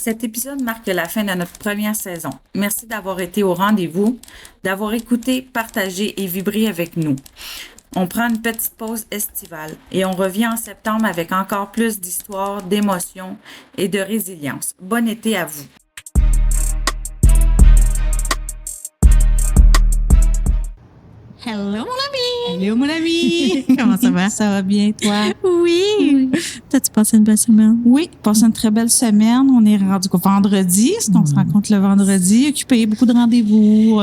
Cet épisode marque la fin de notre première saison. Merci d'avoir été au rendez-vous, d'avoir écouté, partagé et vibré avec nous. On prend une petite pause estivale et on revient en septembre avec encore plus d'histoires, d'émotions et de résilience. Bon été à vous! Hello, mon ami! Hello, mon ami! Comment ça va? Ça va bien, toi? Oui! T'as-tu passé une belle semaine? Oui, passé une très belle semaine. On est rendu au vendredi, parce qu'on se rencontre le vendredi. Occupé, beaucoup de rendez-vous,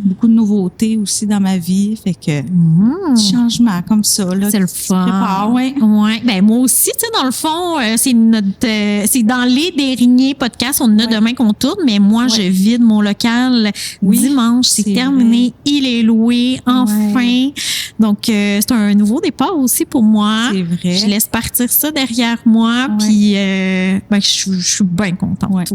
beaucoup de nouveautés aussi dans ma vie. Fait que, petit changement comme ça, là. C'est le fun. Prépare, oui. Ouais. Ben, moi aussi, tu sais, dans le fond, c'est dans les derniers podcasts, on en a demain qu'on tourne, mais moi, je vide mon local dimanche. C'est terminé. Vrai. Il est loué. Enfin. Ouais. Donc, c'est un nouveau départ aussi pour moi. C'est vrai. Je laisse partir ça derrière moi, puis ben, je suis bien contente. Ouais.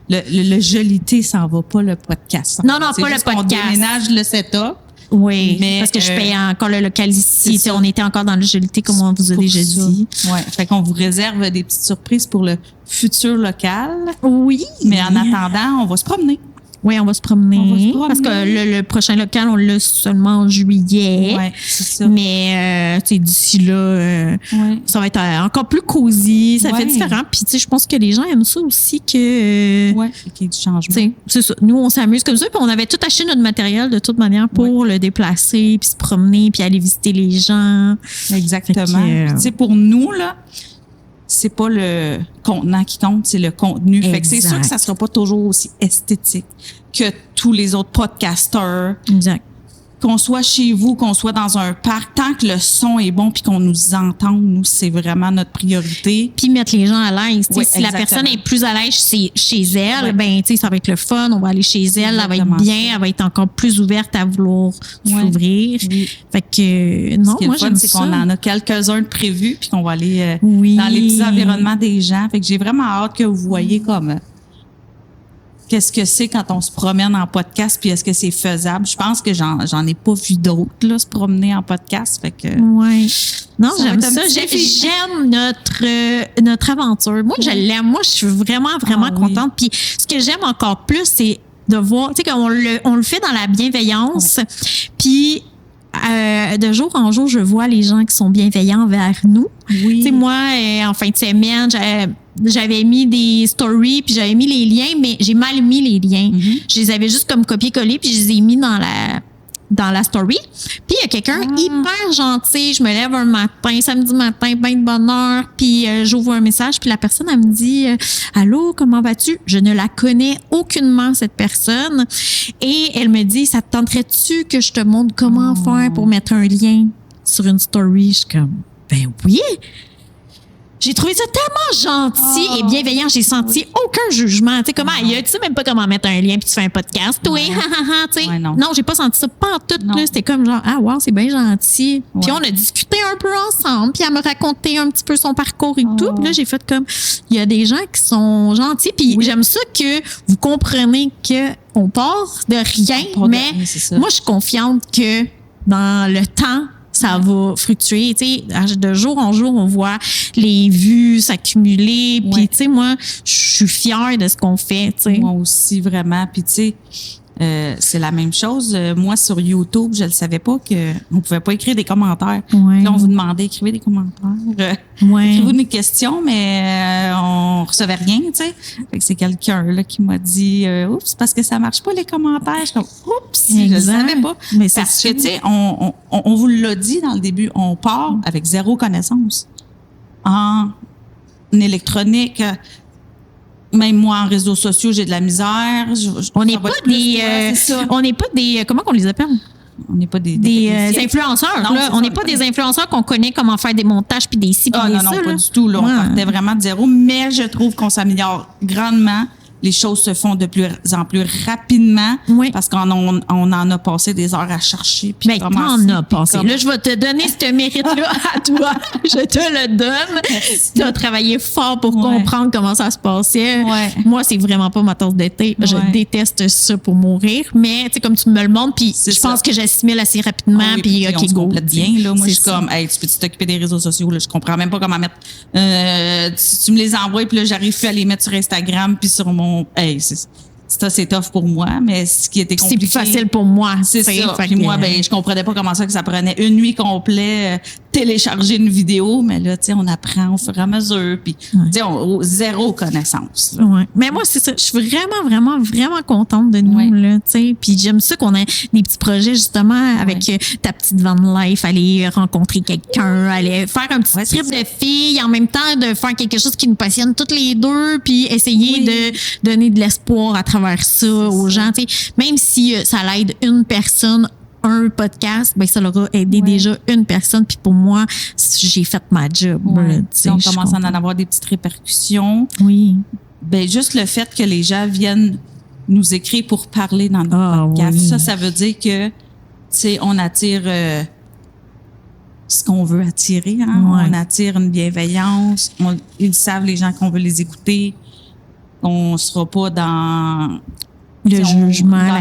Le jolité s'en va pas, le podcast. Non, pas juste le podcast. On déménage le setup. Oui, mais parce que je paye encore le local ici. On était encore dans le jolité, comme on vous a déjà dit. Oui, fait qu'on vous réserve des petites surprises pour le futur local. Oui. Mais en attendant, on va se promener. Oui, on va se promener. Parce que le prochain local, on l'a seulement en juillet. Oui, c'est ça. Mais d'ici là, ça va être encore plus cosy. Ça fait différent. Puis je pense que les gens aiment ça aussi que... Oui, qu'il y ait du changement. C'est ça. Nous, on s'amuse comme ça. Puis on avait tout acheté notre matériel de toute manière pour le déplacer, puis se promener, puis aller visiter les gens. Exactement. Pour nous, là, c'est pas le contenant qui compte, c'est le contenu. Fait que c'est sûr que ça sera pas toujours aussi esthétique que tous les autres podcasteurs. Exact. Qu'on soit chez vous, qu'on soit dans un parc, tant que le son est bon puis qu'on nous entende, nous, c'est vraiment notre priorité. Puis mettre les gens à l'aise. Oui, si la personne est plus à l'aise chez elle, ben ça va être le fun, on va aller chez elle, elle va être bien, elle va être encore plus ouverte à vouloir s'ouvrir. Oui. Fait que non, moi j'aime ça. C'est qu'on en a quelques-uns de prévus puis qu'on va aller dans les petits environnements des gens. Fait que j'ai vraiment hâte que vous voyez comme qu'est-ce que c'est quand on se promène en podcast, puis est-ce que c'est faisable? Je pense que j'en ai pas vu d'autres, là, se promener en podcast. Fait que. Ouais. Non, j'aime ça. J'aime notre aventure. Moi, je l'aime. Moi, je suis vraiment contente. Puis, ce que j'aime encore plus, c'est de voir, tu sais, qu'on le fait dans la bienveillance. Puis, de jour en jour, je vois les gens qui sont bienveillants vers nous. Oui. Tu sais, moi, en fin de semaine, j'avais mis des stories puis j'avais mis les liens, mais j'ai mal mis les liens. Je les avais juste comme copié-collé puis je les ai mis dans la story. Puis il y a quelqu'un hyper gentil. Je me lève un matin, samedi matin, bien de bonne heure, puis j'ouvre un message, puis la personne, elle me dit « Allô, comment vas-tu? » Je ne la connais aucunement, cette personne. Et elle me dit « Ça te tenterait-tu que je te montre comment faire pour mettre un lien sur une story? » Je suis comme « Ben oui! » J'ai trouvé ça tellement gentil et bienveillant. J'ai senti aucun jugement. Tu sais, comment, tu sais même pas comment mettre un lien puis tu fais un podcast. Oui, tu sais. Non, j'ai pas senti ça pas en tout. Là, c'était comme genre, ah, wow, c'est bien gentil. Puis on a discuté un peu ensemble. Puis elle me racontait un petit peu son parcours et tout. Puis là, j'ai fait comme, il y a des gens qui sont gentils. Puis j'aime ça que vous comprenez que on part de rien. Mais moi, je suis confiante que dans le temps, ça va fluctuer, tu sais, de jour en jour, on voit les vues s'accumuler, puis tu sais, moi, je suis fière de ce qu'on fait, tu sais. Moi aussi, vraiment, puis tu sais, c'est la même chose. Moi, sur YouTube, je ne savais pas qu'on pouvait pas écrire des commentaires. Là, on vous demandait d'écrire des commentaires. Écrivez-vous des questions, mais on recevait rien, tu sais. Fait que c'est quelqu'un là qui m'a dit oups, parce que ça marche pas les commentaires. Je suis comme oups, je le savais pas. Mais parce que tu sais, on vous l'a dit dans le début, on part avec zéro connaissance en électronique. Même moi, en réseaux sociaux, j'ai de la misère. On n'est pas des, comment qu'on les appelle? On n'est pas des influenceurs. Non, là. On n'est pas des influenceurs qu'on connaît comment faire des montages puis des ci puis des ça. Non, pas du tout. Là, on partait vraiment de zéro. Mais je trouve qu'on s'améliore grandement les choses se font de plus en plus rapidement parce qu'on on en a passé des heures à chercher. Ben, t'en as passé. Là, je vais te donner ce mérite-là à toi. Je te le donne. Tu as travaillé fort pour comprendre comment ça se passait. Moi, c'est vraiment pas ma tasse de thé. Je déteste ça pour mourir. Mais, tu sais, comme tu me le montres, puis je pense que j'assimile assez rapidement, puis OK, go. Bien, là. Moi, je suis comme, hey, tu peux t'occuper des réseaux sociaux, là. Je comprends même pas comment mettre, tu me les envoies, puis là, j'arrive plus à les mettre sur Instagram, puis sur mon, hey, c'est tough pour moi, mais ce qui était compliqué. C'est plus facile pour moi. C'est ça. Puis moi, je comprenais pas comment ça que ça prenait une nuit complète, télécharger une vidéo, mais là, tu sais, on apprend au fur et à mesure, puis, tu sais, zéro connaissance. Mais moi, c'est ça. Je suis vraiment, vraiment, vraiment contente de nous, là, tu sais. Puis j'aime ça qu'on ait des petits projets, justement, avec ta petite van life, aller rencontrer quelqu'un, aller faire un petit trip de filles, en même temps, de faire quelque chose qui nous passionne toutes les deux, puis essayer de donner de l'espoir à travers ça aux gens, tu sais. Même si ça l'aide une personne, un podcast, ben ça leur a aidé déjà une personne, puis pour moi, j'ai fait ma job. Là, on commence à en avoir des petites répercussions. Ben juste le fait que les gens viennent nous écrire pour parler dans notre podcast, ça veut dire que, tu sais, on attire ce qu'on veut attirer. Hein? On attire une bienveillance. Ils savent, les gens, qu'on veut les écouter. On sera pas dans le jugement,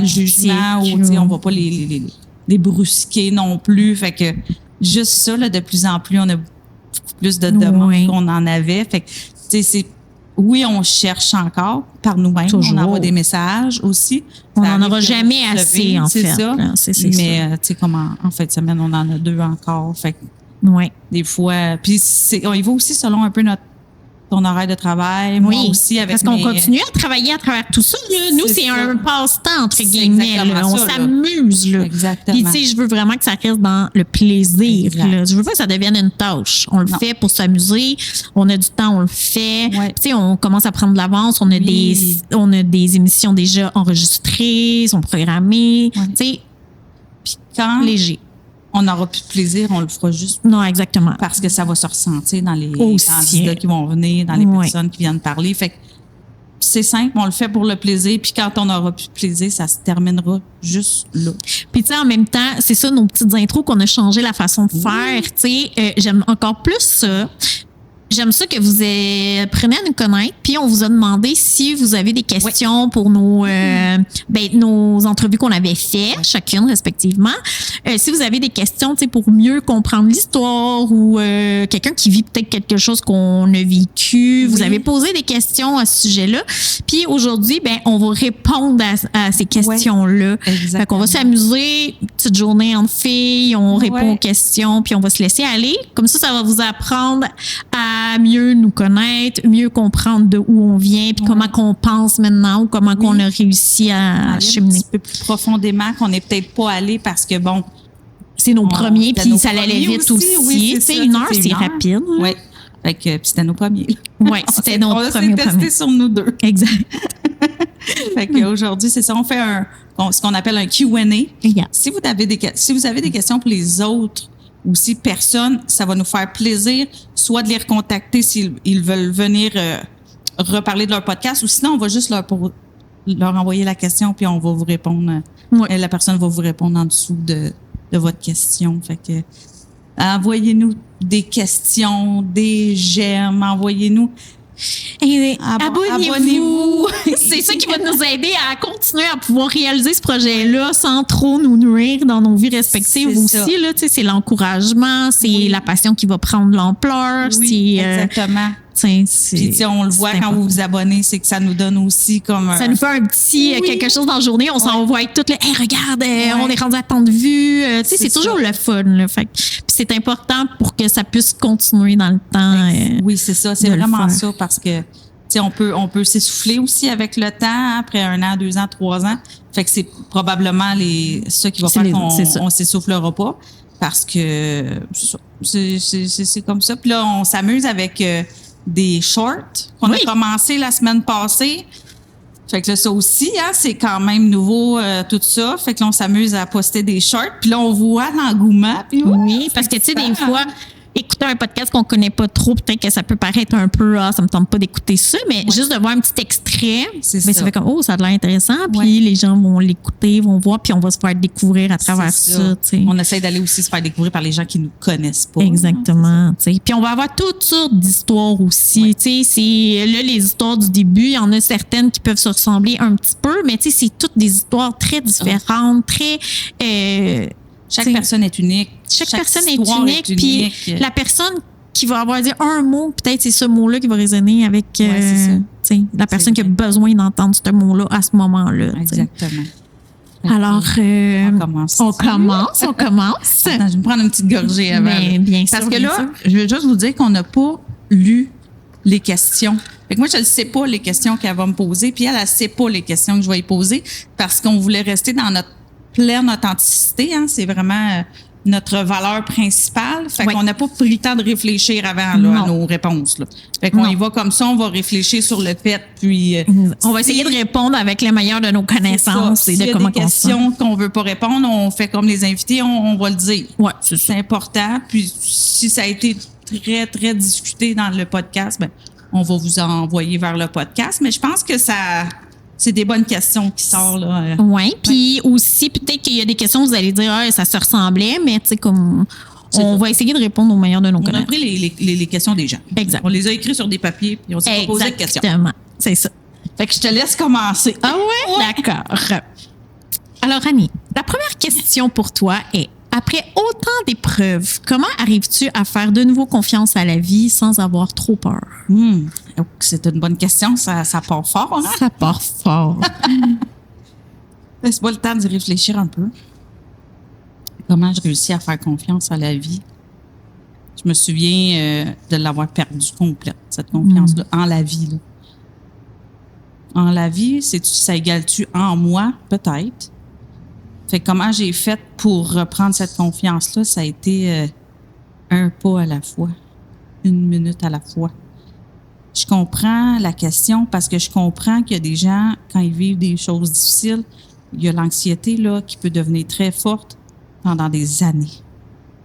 ou on va pas les brusquer non plus. Fait que juste ça, là, de plus en plus, on a beaucoup plus de demandes qu'on en avait. Fait que, tu sais, on cherche encore par nous-mêmes. On envoie des messages aussi. On n'en aura jamais assez, en fait. C'est ça. Mais, tu sais, comme en fin de semaine, on en a 2 encore. Fait que, des fois. Puis, on y va aussi selon un peu ton horaire de travail, moi aussi avec parce qu'on continue à travailler à travers tout ça. Là. Nous, c'est un passe-temps, entre guillemets. Là. On s'amuse. Là. Exactement. Puis, tu sais, je veux vraiment que ça reste dans le plaisir. Là. Je veux pas que ça devienne une tâche. On le fait pour s'amuser. On a du temps, on le fait. Tu sais, on commence à prendre de l'avance. On a des émissions déjà enregistrées, sont programmées. Tu sais, puis quand léger. On n'aura plus de plaisir, on le fera juste. Non, exactement. Parce que ça va se ressentir dans les candidats qui vont venir, dans les personnes qui viennent parler. Fait que c'est simple, on le fait pour le plaisir. Puis quand on n'aura plus de plaisir, ça se terminera juste là. Puis tu sais, en même temps, c'est ça nos petites intros qu'on a changé la façon de faire. Tu sais, j'aime encore plus ça. J'aime ça que vous prenez à nous connaître, puis on vous a demandé si vous avez des questions pour nos entrevues qu'on avait faites, chacune respectivement. Si vous avez des questions, tu sais, pour mieux comprendre l'histoire ou quelqu'un qui vit peut-être quelque chose qu'on a vécu, vous avez posé des questions à ce sujet-là. Puis aujourd'hui, on va répondre à ces questions-là. Fait qu'on va s'amuser, petite journée entre filles, on répond aux questions, puis on va se laisser aller. Comme ça va vous apprendre à mieux nous connaître, mieux comprendre de où on vient, puis comment qu'on pense maintenant ou comment qu'on a réussi à cheminer. Un petit peu plus profondément qu'on n'est peut-être pas allé parce que c'est nos premiers, puis ça allait vite aussi. Tu sais, 1 heure, c'est rapide. Oui. Fait que c'était nos premiers. Oui, c'était nos premiers. On s'est testé sur nous 2. Exact. Fait qu'aujourd'hui, c'est ça. On fait ce qu'on appelle un Q&A. Si vous avez des questions pour les autres, ou si personne, ça va nous faire plaisir, soit de les recontacter s'ils veulent venir reparler de leur podcast, ou sinon, on va juste leur envoyer la question, puis on va vous répondre. La personne va vous répondre en dessous de votre question. Fait que envoyez-nous des questions, des j'aime, envoyez-nous. Abonnez-vous. C'est ça qui va nous aider à continuer à pouvoir réaliser ce projet-là sans trop nous nuire dans nos vies respectives aussi. Là, c'est l'encouragement, c'est la passion qui va prendre l'ampleur. Exactement. Puis on le voit quand vous vous abonnez, c'est que ça nous donne aussi comme ça nous fait un petit quelque chose dans la journée, on s'envoie avec tout le hey, regarde, on est rendu à tant de vues. C'est toujours le fun. Là, fait puis c'est important pour que ça puisse continuer dans le temps. Oui, c'est ça, c'est vraiment ça parce que on peut s'essouffler aussi avec le temps après 1 an, 2 ans, 3 ans. Fait que c'est probablement ça qui va faire qu'on s'essoufflera pas parce que c'est comme ça. Puis là, on s'amuse avec des shorts qu'on a commencé la semaine passée. Fait que là, ça aussi, c'est quand même nouveau, tout ça. Fait que là, on s'amuse à poster des shorts. Puis là, on voit l'engouement. Oui, parce que, tu sais, des fois, écouter un podcast qu'on connaît pas trop, peut-être que ça peut paraître un peu, ça me tente pas d'écouter ça, mais juste de voir un petit extrait, ça fait comme, ça a l'air intéressant, puis les gens vont l'écouter, vont voir, puis on va se faire découvrir à travers ça. On essaie d'aller aussi se faire découvrir par les gens qui nous connaissent pas. Exactement. Puis on va avoir toutes sortes d'histoires aussi. C'est là, les histoires du début, il y en a certaines qui peuvent se ressembler un petit peu, mais c'est toutes des histoires très différentes, très... Chaque personne est unique. Chaque personne est unique. Puis la personne qui va avoir dit un mot, peut-être c'est ce mot-là qui va résonner avec la personne qui a besoin d'entendre ce mot-là à ce moment-là. Exactement. Alors, on commence. Attends, je vais me prendre une petite gorgée avant. Bien sûr. Parce que là, je veux juste vous dire qu'on n'a pas lu les questions. Fait que moi, je ne sais pas les questions qu'elle va me poser, puis elle ne sait pas les questions que je vais y poser parce qu'on voulait rester dans notre pleine authenticité, c'est vraiment notre valeur principale. Fait qu'on n'a pas pris le temps de réfléchir avant à nos réponses. Là. Fait qu'on y va comme ça, on va réfléchir sur le fait, puis... on va essayer de répondre avec le meilleur de nos connaissances et de comment on y a des questions qu'on veut pas répondre, on fait comme les invités, on va le dire. Ouais, c'est important. Puis si ça a été très, très discuté dans le podcast, on va vous envoyer vers le podcast. Mais je pense que c'est des bonnes questions qui sortent, là. Oui, puis aussi, peut-être qu'il y a des questions, vous allez dire, ça se ressemblait, mais tu sais, comme on va essayer de répondre au meilleur de nos connaissances. On a pris les questions des gens. Exact. On les a écrits sur des papiers, puis on s'est posé des questions. Exactement, c'est ça. Fait que je te laisse commencer. Ah ouais? D'accord. Alors, Annie, la première question pour toi est, après autant d'épreuves, comment arrives-tu à faire de nouveau confiance à la vie sans avoir trop peur? C'est une bonne question. Ça part fort, Ça part fort. Laisse-moi le temps d'y réfléchir un peu. Comment je réussis à faire confiance à la vie? Je me souviens de l'avoir perdue complète, cette confiance-là, en la vie. Là. En la vie, ça égale-tu en moi? Peut-être. Fait que comment j'ai fait pour reprendre cette confiance-là, ça a été un pas à la fois, 1 minute à la fois. Je comprends la question parce que je comprends qu'il y a des gens, quand ils vivent des choses difficiles, il y a l'anxiété là qui peut devenir très forte pendant des années.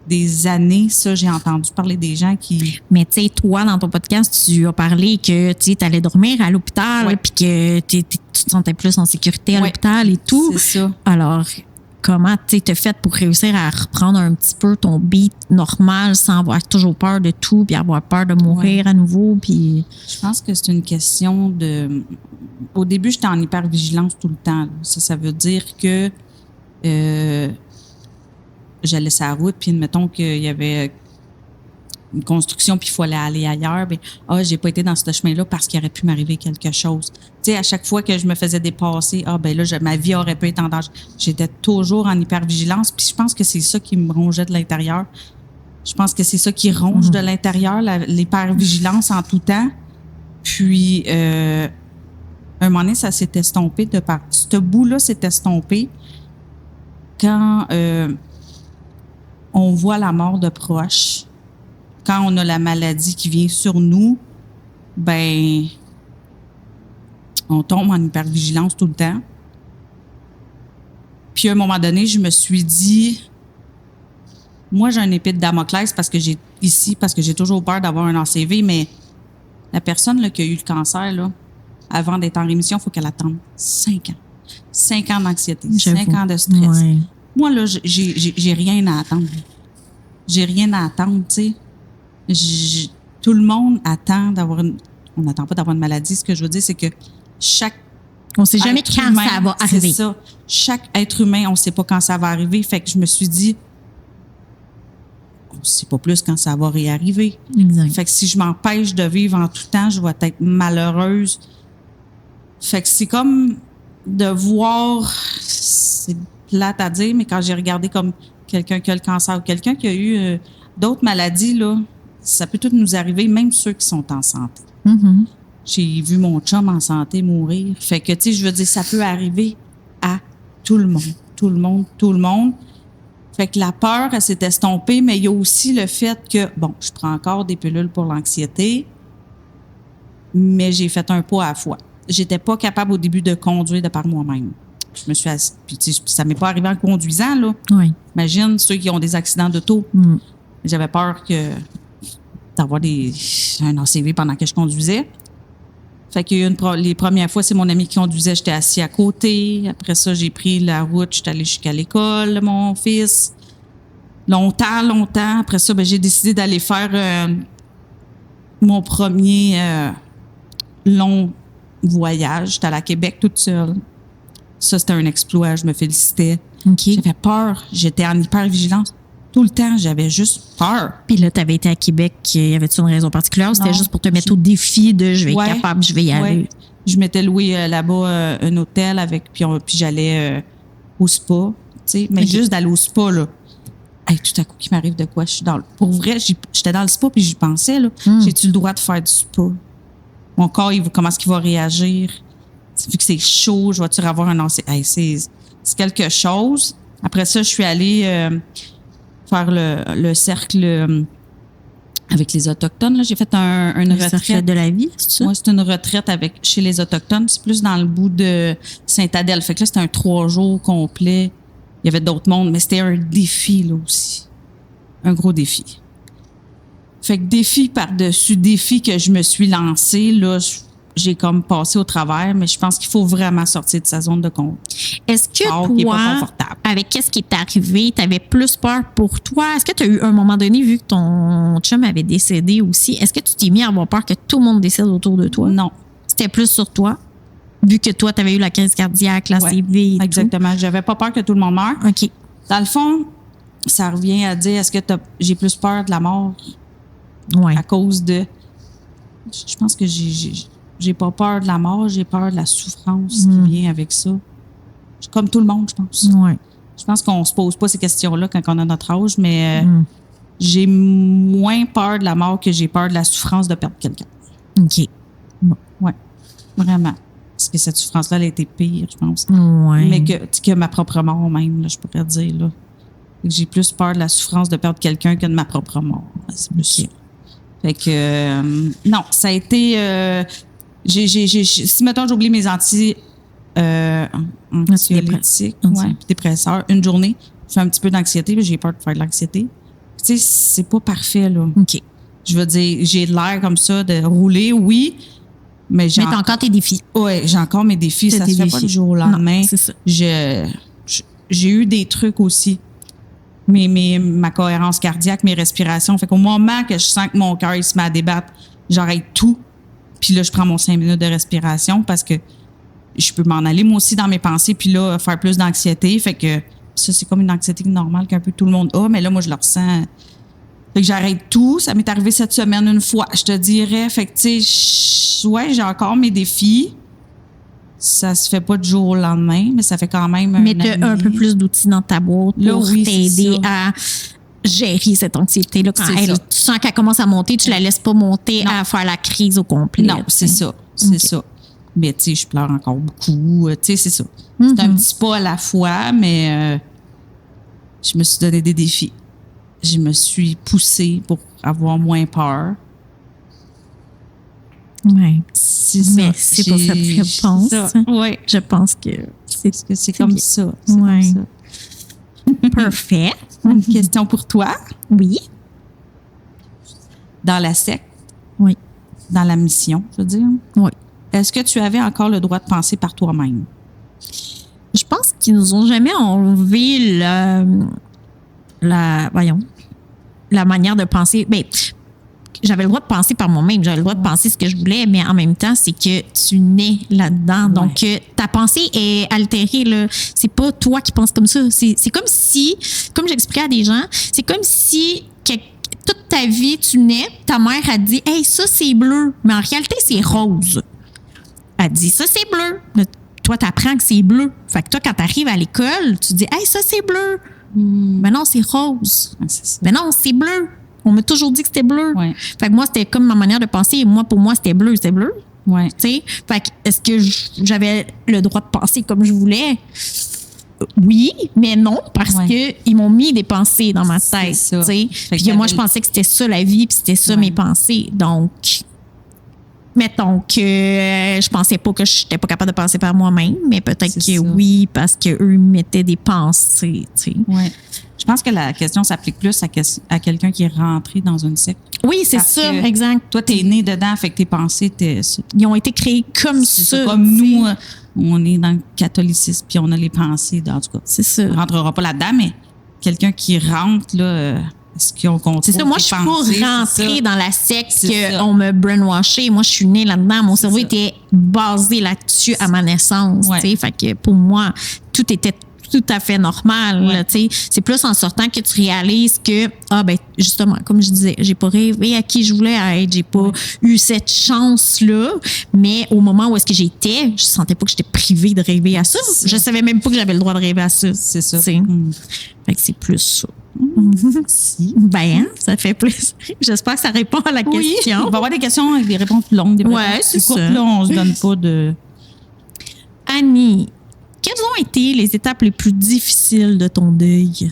Des années, ça, j'ai entendu parler des gens qui... Mais tu sais, toi, dans ton podcast, tu as parlé que tu allais dormir à l'hôpital puis que tu te sentais plus en sécurité à l'hôpital et tout. C'est ça. Alors... Comment tu t'es fait pour réussir à reprendre un petit peu ton beat normal sans avoir toujours peur de tout puis avoir peur de mourir à nouveau? Puis... Je pense que c'est une question de... Au début, j'étais en hypervigilance tout le temps. Là. Ça veut dire que j'allais sur la route puis admettons qu'il y avait une construction puis il fallait aller ailleurs, j'ai pas été dans ce chemin-là parce qu'il aurait pu m'arriver quelque chose. Tu sais, à chaque fois que je me faisais dépasser, ma vie aurait pu être en danger. J'étais toujours en hypervigilance puis je pense que c'est ça qui me rongeait de l'intérieur. Je pense que c'est ça qui ronge de l'intérieur, l'hypervigilance en tout temps. Puis, un moment donné, ça s'est estompé de part. Ce bout-là s'est estompé quand on voit la mort de proches. Quand on a la maladie qui vient sur nous, on tombe en hypervigilance tout le temps. Puis à un moment donné, je me suis dit, moi j'ai un épée de Damoclès parce que j'ai toujours peur d'avoir un ACV, mais la personne là, qui a eu le cancer, là, avant d'être en rémission, il faut qu'elle attende 5 ans. 5 ans d'anxiété, 5 ans de stress. Ouais. Moi, là, j'ai rien à attendre. J'ai rien à attendre, tu sais. Tout le monde attend d'avoir on n'attend pas d'avoir une maladie. Ce que je veux dire, c'est que on ne sait jamais quand humain, ça va arriver. C'est ça. Chaque être humain, on ne sait pas quand ça va arriver. Fait que je me suis dit, on ne sait pas plus quand ça va réarriver. Exact. Fait que si je m'empêche de vivre en tout temps, je vais être malheureuse. Fait que c'est comme de voir, c'est plate à dire, mais quand j'ai regardé comme quelqu'un qui a le cancer ou quelqu'un qui a eu d'autres maladies, là, ça peut tout nous arriver, même ceux qui sont en santé. Mm-hmm. J'ai vu mon chum en santé mourir. Fait que, tu sais, je veux dire, ça peut arriver à tout le monde. Tout le monde, tout le monde. Fait que la peur, elle s'est estompée, mais il y a aussi le fait que, bon, je prends encore des pilules pour l'anxiété, mais j'ai fait un pas à la fois. J'étais pas capable au début de conduire de par moi-même. Je me suis assise, puis ça m'est pas arrivé en conduisant, là. Oui. Imagine ceux qui ont des accidents d'auto. J'avais peur d'avoir un ACV pendant que je conduisais. Fait qu'il y a les premières fois, c'est mon ami qui conduisait, j'étais assis à côté. Après ça, j'ai pris la route, j'étais allée jusqu'à l'école, mon fils. Longtemps. Après ça, j'ai décidé d'aller faire mon premier long voyage. J'étais allée à Québec toute seule. Ça, c'était un exploit, je me félicitais. Okay. J'avais peur, j'étais en hyper-vigilance. Tout le temps, j'avais juste peur. Puis là, tu avais été à Québec, y avait-tu une raison particulière ou c'était juste pour te mettre au défi de je vais être capable, je vais y aller? Je m'étais loué là-bas un hôtel puis j'allais au spa, tu sais. Mais juste d'aller au spa, là, tout à coup, qu'il m'arrive de quoi? Pour vrai, j'étais dans le spa puis j'y pensais, là. J'ai-tu le droit de faire du spa? Mon corps, comment est-ce qu'il va réagir? Vu que c'est chaud, je vais-tu avoir un lancer? C'est quelque chose. Après ça, je suis allée faire le cercle avec les Autochtones. Là. J'ai fait une retraite. Le cercle de la vie, c'est ça? Oui, c'est une retraite chez les Autochtones. C'est plus dans le bout de Sainte-Adèle. Fait que là, c'était un 3 jours complet. Il y avait d'autres mondes, mais c'était un défi, là aussi. Un gros défi. Fait que défi par-dessus défi que je me suis lancée, là, j'ai comme passé au travers, mais je pense qu'il faut vraiment sortir de sa zone de confort. Est-ce que toi, avec qu'est-ce qui est arrivé, tu avais plus peur pour toi? Est-ce que tu as eu un moment donné, vu que ton chum avait décédé aussi, est-ce que tu t'es mis à avoir peur que tout le monde décède autour de toi? Non. C'était plus sur toi? Vu que toi, tu avais eu la crise cardiaque, la CV et exactement. Tout. J'avais pas peur que tout le monde meure. OK. Dans le fond, ça revient à dire, est-ce que j'ai plus peur de la mort? Ouais. À cause de... Je pense que j'ai pas peur de la mort, j'ai peur de la souffrance qui vient avec ça. Comme tout le monde, je pense. Ouais. Je pense qu'on se pose pas ces questions-là quand on a notre âge, mais j'ai moins peur de la mort que j'ai peur de la souffrance de perdre quelqu'un. OK. Bon. Ouais. Vraiment. Parce que cette souffrance-là, elle a été pire, je pense. Ouais. Mais que ma propre mort même, là, je pourrais dire. Là. J'ai plus peur de la souffrance de perdre quelqu'un que de ma propre mort. C'est plus ça. Fait que... non, ça a été... si, mettons, j'oublie mes anxiolytiques, dépresseurs, une journée, je fais un petit peu d'anxiété, puis j'ai peur de faire de l'anxiété. Tu sais, c'est pas parfait, là. OK. Je veux dire, j'ai l'air comme ça de rouler, oui, mais t'as encore tes défis. Oui, j'ai encore mes défis. Ça se fait pas du jour au lendemain. Non, c'est ça. J'ai eu des trucs aussi. Ma cohérence cardiaque, mes respirations. Fait qu'au moment que je sens que mon cœur il se met à débattre, j'arrête tout. Puis là, je prends mon 5 minutes de respiration parce que je peux m'en aller moi aussi dans mes pensées puis là, faire plus d'anxiété. Fait que ça, c'est comme une anxiété normale qu'un peu tout le monde a, mais là, moi, je le ressens. Fait que j'arrête tout. Ça m'est arrivé cette semaine une fois, je te dirais. Fait que, tu sais, j'ai encore mes défis. Ça se fait pas du jour au lendemain, mais ça fait quand même mais tu as un peu plus d'outils dans ta boîte pour t'aider à gérer cette anxiété-là. Quand tu sens qu'elle commence à monter, tu la laisses pas monter à faire la crise au complet. Non, c'est ça. C'est ça. Mais tu sais, je pleure encore beaucoup. Tu sais, c'est ça. C'est un petit pas à la fois, mais je me suis donné des défis. Je me suis poussée pour avoir moins peur. Oui. C'est ça. Mais c'est pour cette réponse. Oui. Je pense que c'est comme bien. Ça. Oui. Parfait. Une question pour toi. Oui. Dans la secte. Oui. Dans la mission, je veux dire. Oui. Est-ce que tu avais encore le droit de penser par toi-même? Je pense qu'ils nous ont jamais enlevé la manière de penser. Bien, j'avais le droit de penser par moi-même, j'avais le droit de penser ce que je voulais, mais en même temps, c'est que tu nais là-dedans. Donc, ta pensée est altérée, là. C'est pas toi qui penses comme ça. C'est comme si, comme j'expliquais à des gens, c'est comme si toute ta vie, tu nais, ta mère a dit « Hey, ça, c'est bleu. » Mais en réalité, c'est rose. Elle dit « Ça, c'est bleu. » Toi, tu apprends que c'est bleu. Fait que toi, quand tu arrives à l'école, tu dis « Hey, ça, c'est bleu. » Mais non, c'est rose. Mais non, c'est bleu. On m'a toujours dit que c'était bleu. Ouais. Fait que moi, c'était comme ma manière de penser. Et moi, pour moi, c'était bleu. C'était bleu. Ouais. Tu sais? Fait que est-ce que j'avais le droit de penser comme je voulais? Oui, mais non, parce que ils m'ont mis des pensées dans ma tête. Tu sais? Puis moi, je pensais que c'était ça la vie, puis c'était ça mes pensées. Donc, mettons que je pensais pas que je n'étais pas capable de penser par moi-même, mais peut-être que oui, parce qu'eux mettaient des pensées, tu sais. Ouais. Je pense que la question s'applique plus à quelqu'un qui est rentré dans une secte. Oui, c'est ça, exact. Toi, t'es né dedans, fait que tes pensées, ils ont été créés comme ça. Comme nous, on est dans le catholicisme, puis on a les pensées, en tout cas. C'est ça. On ne rentrera pas là-dedans, mais quelqu'un qui rentre, là, est-ce qu'on contrôle c'est ça, moi, je suis pas rentrée dans la secte qu'on me brainwashé. Moi, je suis née là-dedans. Mon cerveau était basé là-dessus à ma naissance. Ouais. Fait que pour moi, tout était tout à fait normal. Ouais. Là, c'est plus en sortant que tu réalises que, justement, comme je disais, j'ai pas rêvé à qui je voulais être, j'ai pas eu cette chance-là, mais au moment où est-ce que j'étais, je sentais pas que j'étais privée de rêver à ça. Je savais même pas que j'avais le droit de rêver à ça. C'est ça. Fait que c'est plus ça. Ça fait plus. J'espère que ça répond à la question. On va avoir des questions avec des réponses plus longues. C'est ça. Là, on se donne pas de... Annie, quelles ont été les étapes les plus difficiles de ton deuil?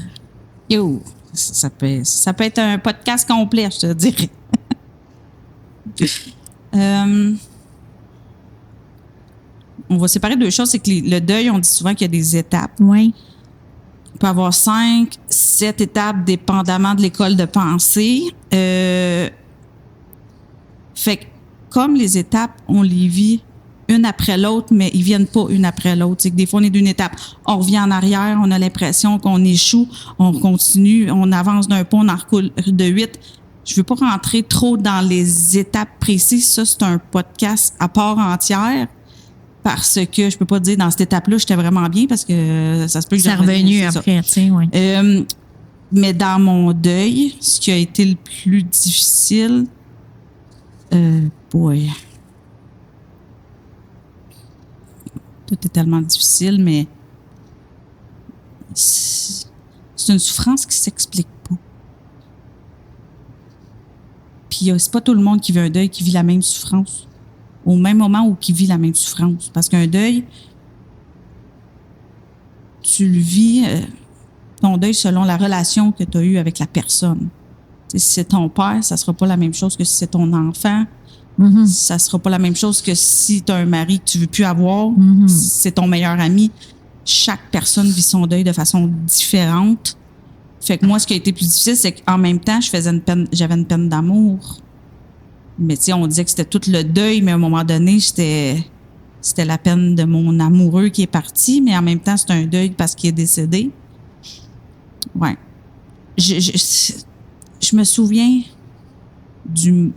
Ça peut être un podcast complet, je te dirais. On va séparer deux choses. C'est que le deuil, on dit souvent qu'il y a des étapes. Oui. Il peut y avoir 5, 7 étapes, dépendamment de l'école de pensée. Fait que comme les étapes, on les vit une après l'autre, mais ils viennent pas une après l'autre. C'est que des fois, on est d'une étape, on revient en arrière, on a l'impression qu'on échoue, on continue, on avance d'un pas, on en recule de 8. Je veux pas rentrer trop dans les étapes précises. Ça, c'est un podcast à part entière. Parce que je peux pas dire dans cette étape-là, j'étais vraiment bien parce que ça se peut que c'est revenu après, tu sais, oui. Mais dans mon deuil, ce qui a été le plus difficile, tout est tellement difficile, mais c'est une souffrance qui s'explique pas. Puis c'est pas tout le monde qui vit un deuil qui vit la même souffrance au même moment ou qui vit la même souffrance. Parce qu'un deuil, tu le vis, ton deuil selon la relation que tu as eue avec la personne. T'sais, si c'est ton père, ça sera pas la même chose que si c'est ton enfant. Mm-hmm. Ça sera pas la même chose que si tu as un mari que tu veux plus avoir, si c'est ton meilleur ami. Chaque personne vit son deuil de façon différente. Fait que moi, ce qui a été plus difficile, c'est qu'en même temps, j'avais une peine d'amour. Mais tu sais, on disait que c'était tout le deuil, mais à un moment donné, c'était la peine de mon amoureux qui est parti, mais en même temps, c'est un deuil parce qu'il est décédé. Ouais. Je me souviens de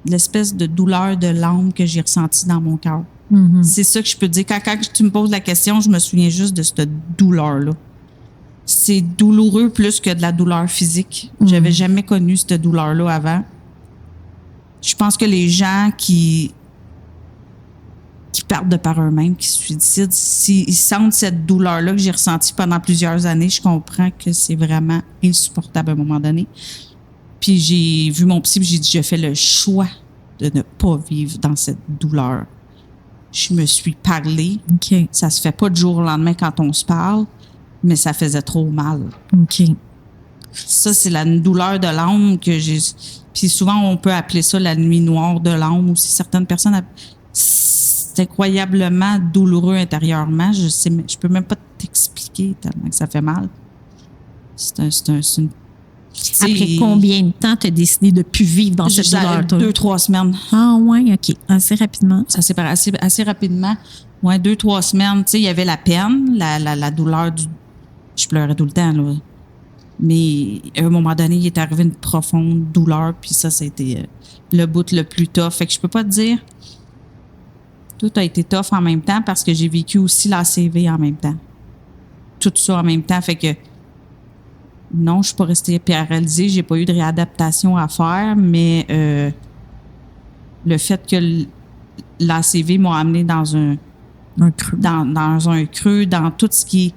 l'espèce de douleur de l'âme que j'ai ressentie dans mon cœur. Mm-hmm. C'est ça que je peux dire. Quand tu me poses la question, je me souviens juste de cette douleur-là. C'est douloureux plus que de la douleur physique. Mm-hmm. J'avais jamais connu cette douleur-là avant. Je pense que les gens qui partent de par eux-mêmes, qui se suicident, s'ils sentent cette douleur-là que j'ai ressentie pendant plusieurs années, je comprends que c'est vraiment insupportable à un moment donné. Puis j'ai vu mon psy, puis j'ai dit, je fais le choix de ne pas vivre dans cette douleur. Je me suis parlé. Okay. Ça se fait pas du jour au lendemain quand on se parle, mais ça faisait trop mal. OK. Ça, c'est la douleur de l'âme que j'ai... Puis souvent, on peut appeler ça la nuit noire de l'âme aussi. Certaines personnes... C'est incroyablement douloureux intérieurement. Je peux même pas t'expliquer tellement que ça fait mal. C'est une... Après combien de temps tu as décidé de ne plus vivre dans cette douleur? 2-3 semaines. Ah ouais, OK. Assez rapidement. Ça s'est passé assez rapidement. Ouais, 2-3 semaines. Tu sais, il y avait la peine, la douleur du... Je pleurais tout le temps, là. Mais à un moment donné, il est arrivé une profonde douleur, puis ça a été le bout le plus tough. Fait que je peux pas te dire... Tout a été tough en même temps parce que j'ai vécu aussi l'ACV en même temps. Tout ça en même temps. Fait que non, je suis pas restée paralysée. J'ai pas eu de réadaptation à faire, mais le fait que l'ACV m'a amené dans un creux. Dans un creux, dans tout ce qui est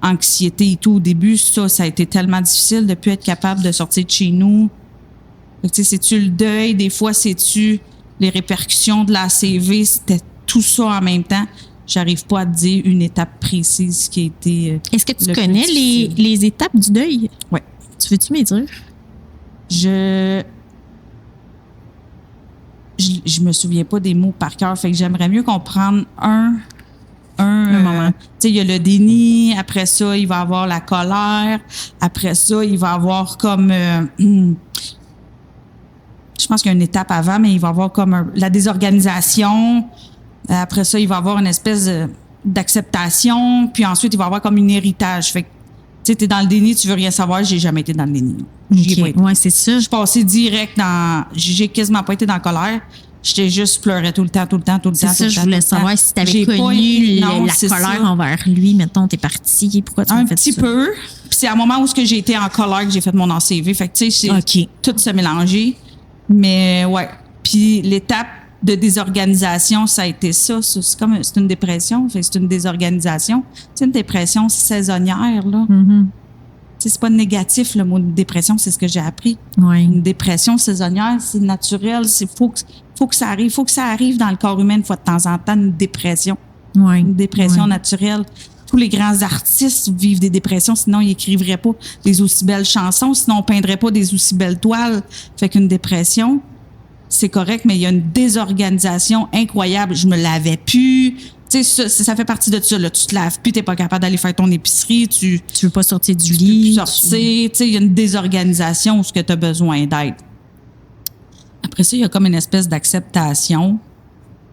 anxiété et tout. Au début, ça a été tellement difficile de plus être capable de sortir de chez nous. Fait que, tu sais, c'est-tu le deuil? Des fois, c'est-tu les répercussions de l'ACV? C'était tout ça en même temps. J'arrive pas à te dire une étape précise qui a été... Est-ce que tu connais les étapes du deuil? Oui. Tu veux-tu me dire? je me souviens pas des mots par cœur. Fait que j'aimerais mieux qu'on prenne un moment. Tu sais, il y a le déni. Après ça, il va y avoir la colère. Après ça, il va y avoir comme... je pense qu'il y a une étape avant, mais il va y avoir comme la désorganisation. Après ça, il va y avoir une espèce d'acceptation. Puis ensuite, il va y avoir comme un héritage. Fait que, tu sais, t'es dans le déni, tu veux rien savoir. J'ai jamais été dans le déni. Ouais, c'est ça. Je suis passée direct dans... J'ai quasiment pas été dans la colère. J'étais juste pleurais tout le temps. C'est ça, je voulais savoir si tu avais connu la colère envers lui. Mettons, t'es parti. Pourquoi tu m'as fait ça? Un petit peu. Puis c'est à un moment où j'ai été en colère que j'ai fait mon ACV. Fait que, tu sais, tout se mélanger. Mais ouais. Puis l'étape de désorganisation, ça a été ça. C'est une dépression. Fait que c'est une désorganisation. C'est une dépression saisonnière, là. Mm-hmm. C'est pas négatif, le mot dépression, c'est ce que j'ai appris. Ouais. Une dépression saisonnière, c'est naturel, faut que ça arrive. Faut que ça arrive dans le corps humain une fois de temps en temps, une dépression. Ouais. Une dépression naturelle. Tous les grands artistes vivent des dépressions, sinon ils écriveraient pas des aussi belles chansons, sinon on peindrait pas des aussi belles toiles. Fait qu'une dépression, c'est correct, mais il y a une désorganisation incroyable. Je me lavais plus. Tu sais, ça fait partie de ça, là. Tu te laves plus, t'es pas capable d'aller faire ton épicerie, tu veux pas sortir du lit. Tu sais, il y a une désorganisation où ce que tu as besoin d'aide. Après ça, il y a comme une espèce d'acceptation.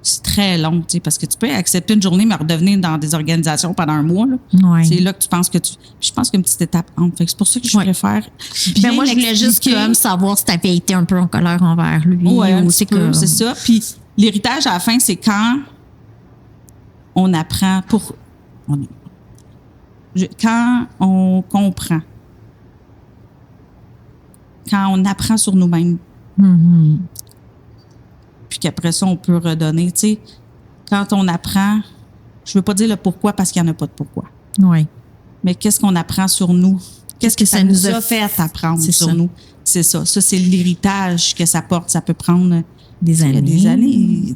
C'est très long, tu sais, parce que tu peux accepter une journée, mais redevenir dans des organisations pendant un mois, là. Ouais. C'est là que tu penses que je pense qu'il y a une petite étape entre. Fait que c'est pour ça que je préfère. Ben moi, je voulais juste comme savoir si tu avais été un peu en colère envers lui. Ouais, ou c'est ça. Puis l'héritage, à la fin, c'est quand on apprend quand on comprend, quand on apprend sur nous-mêmes, puis qu'après ça, on peut redonner, tu sais, quand on apprend, je veux pas dire le pourquoi parce qu'il n'y en a pas de pourquoi. Oui. Mais qu'est-ce qu'on apprend sur nous? Qu'est-ce que ça nous a fait apprendre sur nous? C'est ça. Ça, c'est l'héritage que ça porte. Ça peut prendre des années.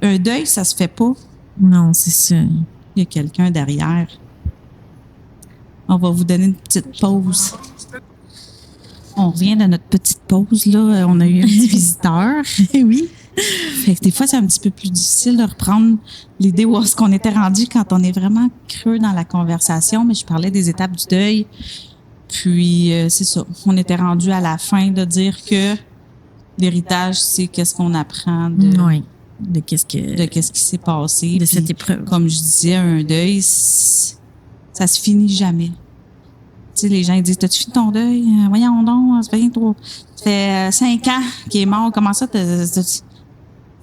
Un deuil, ça se fait pas. Non, c'est ça. Il y a quelqu'un derrière. On va vous donner une petite pause. On revient de notre petite pause, là. On a eu un petit visiteur. Oui. Fait que des fois, c'est un petit peu plus difficile de reprendre l'idée où est-ce qu'on était rendu quand on est vraiment creux dans la conversation. Mais je parlais des étapes du deuil. Puis, c'est ça. On était rendu à la fin de dire que l'héritage, c'est qu'est-ce qu'on apprend de qu'est-ce qui s'est passé. De cette épreuve. Comme je disais, un deuil, ça se finit jamais. Tu sais, les gens ils disent, t'as-tu fini ton deuil? Voyons donc, ça fait bientôt. Ça fait 5 ans qu'il est mort. Comment ça?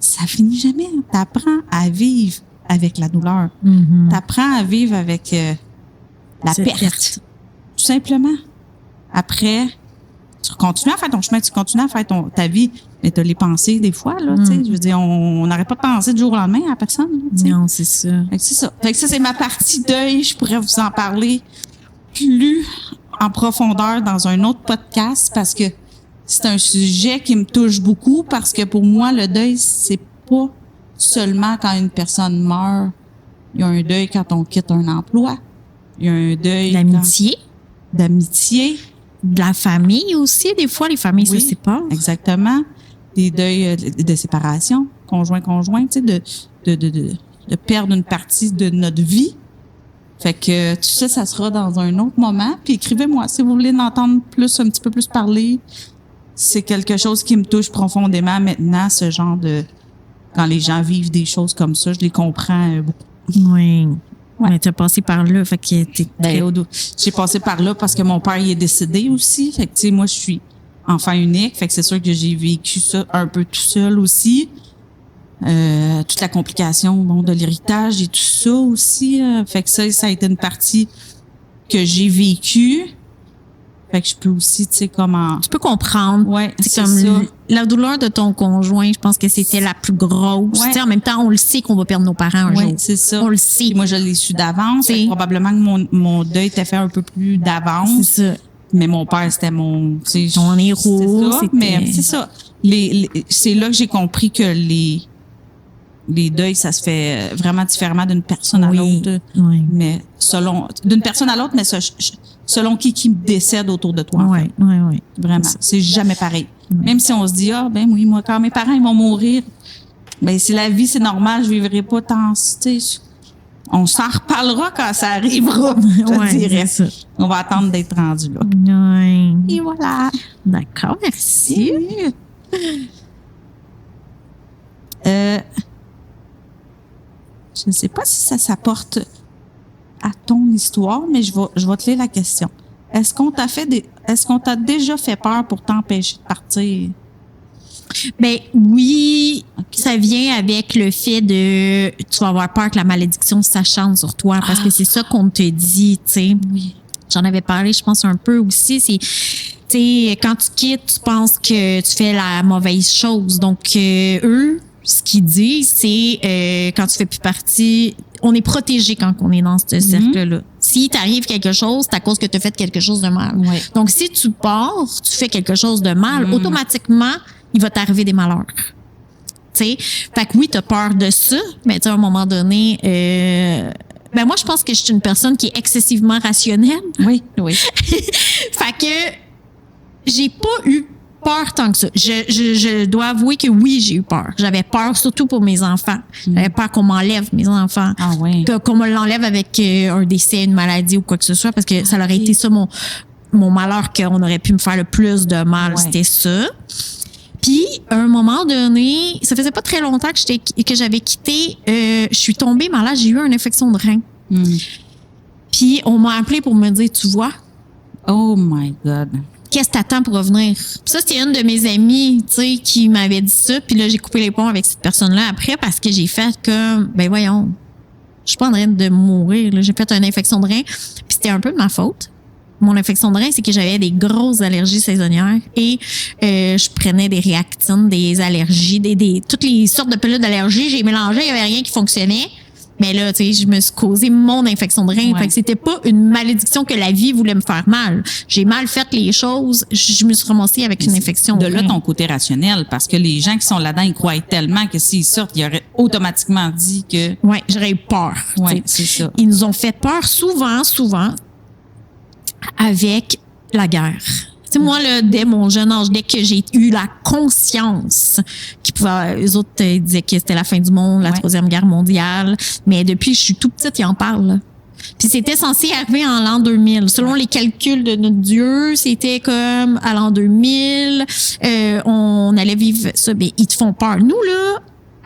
Ça finit jamais. T'apprends à vivre avec la douleur. Mm-hmm. T'apprends à vivre avec la perte. Tout simplement. Après, tu continues à faire ton chemin, tu continues à faire ta vie, mais tu as les pensées des fois, là, tu sais. Je veux dire, on n'arrête pas de penser du jour au lendemain à personne, tu sais. Non, c'est ça. Fait que c'est ça. Fait que ça, c'est ma partie deuil. Je pourrais vous en parler plus en profondeur dans un autre podcast parce que c'est un sujet qui me touche beaucoup parce que pour moi, le deuil, c'est pas seulement quand une personne meurt. Il y a un deuil quand on quitte un emploi. Il y a un deuil d'amitié. De la famille aussi. Des fois, les familles se séparent. Exactement. Des deuils de séparation, conjoint, tu sais, de perdre une partie de notre vie. Fait que tout ça, ça sera dans un autre moment. Puis écrivez-moi si vous voulez m'entendre un petit peu plus parler. C'est quelque chose qui me touche profondément maintenant, ce genre de... Quand les gens vivent des choses comme ça, je les comprends beaucoup. Oui. Ouais. Mais tu as passé par là, fait que t'es très au dos. J'ai passé par là parce que mon père il est décédé aussi. Fait que tu sais, moi je suis enfant unique, fait que c'est sûr que j'ai vécu ça un peu tout seul aussi. Toute la complication de l'héritage et tout ça aussi. Fait que ça a été une partie que j'ai vécue. Fait que je peux aussi, tu sais, comment... Tu peux comprendre. Ouais, c'est comme ça. La douleur de ton conjoint, je pense que c'était la plus grosse. Ouais. En même temps, on le sait qu'on va perdre nos parents un jour. C'est ça. On le sait. Puis moi, je l'ai su d'avance. Probablement que mon deuil était fait un peu plus d'avance. C'est ça. Mais mon père, c'était mon héros. C'est ça. Mais c'est ça. C'est là que j'ai compris que les deuils, ça se fait vraiment différemment d'une personne à l'autre. Oui. Mais d'une personne à l'autre, mais selon qui décède autour de toi. Oui. Vraiment. C'est jamais pareil. Même si on se dit, ben oui, moi, quand mes parents ils vont mourir, ben si la vie, c'est normal, je vivrai pas tant, tu sais. On s'en reparlera quand ça arrivera, je dirais. On va attendre d'être rendu là. Oui. Et voilà. D'accord, merci. Je ne sais pas si ça s'apporte à ton histoire, mais je vais te lire la question. Est-ce qu'on t'a déjà fait peur pour t'empêcher de partir? Ben oui, ça vient avec le fait de tu vas avoir peur que la malédiction s'acharne sur toi parce que c'est ça qu'on te dit, tu sais. Oui. J'en avais parlé, je pense un peu aussi, c'est tu sais quand tu quittes, tu penses que tu fais la mauvaise chose. Donc eux, ce qu'ils disent c'est quand tu fais plus partie, on est protégé quand on est dans ce cercle-là. Si t'arrive quelque chose, c'est à cause que tu as fait quelque chose de mal. Oui. Donc si tu pars, tu fais quelque chose de mal, automatiquement il va t'arriver des malheurs. Tu sais, fait que oui, t'as peur de ça, mais à un moment donné, ben moi je pense que je suis une personne qui est excessivement rationnelle. Oui. Fait que j'ai pas eu peur tant que ça. Je dois avouer que oui, j'ai eu peur. J'avais peur surtout pour mes enfants. J'avais peur qu'on m'enlève mes enfants. Ah oui. Qu'on me l'enlève avec un décès, une maladie ou quoi que ce soit, parce que ça aurait été ça mon malheur qu'on aurait pu me faire le plus de mal, c'était ça. Puis, à un moment donné, ça faisait pas très longtemps que j'avais quitté, je suis tombée malade, j'ai eu une infection de rein. Puis, on m'a appelé pour me dire, tu vois. Oh my God. Qu'est-ce que t'attends pour revenir? Puis ça, c'était une de mes amies, tu sais, qui m'avait dit ça. Puis là, j'ai coupé les ponts avec cette personne-là après parce que j'ai fait comme, ben voyons, je suis pas en train de mourir, là. J'ai fait une infection de rein. Puis c'était un peu de ma faute. Mon infection de rein, c'est que j'avais des grosses allergies saisonnières et je prenais des réactines, des allergies, toutes les sortes de pilules d'allergies. J'ai mélangé, il y avait rien qui fonctionnait. Mais là, tu sais, je me suis causé mon infection de rein. Fait que c'était pas une malédiction que la vie voulait me faire mal. J'ai mal fait les choses. Je me suis ramassée avec une infection de rein. De là, ton côté rationnel, parce que les gens qui sont là-dedans, ils croient tellement que s'ils sortent, ils auraient automatiquement dit que... Oui, j'aurais eu peur. Oui, c'est ça. Ils nous ont fait peur souvent, avec la guerre. Tu sais, moi, là, dès mon jeune âge, dès que j'ai eu la conscience eux autres disaient que c'était la fin du monde, la Troisième Guerre mondiale, mais depuis que je suis tout petite, ils en parlent, là. Puis c'était censé arriver en l'an 2000. Selon les calculs de notre Dieu, c'était comme à l'an 2000, on allait vivre ça. Mais ils te font peur. Nous, là,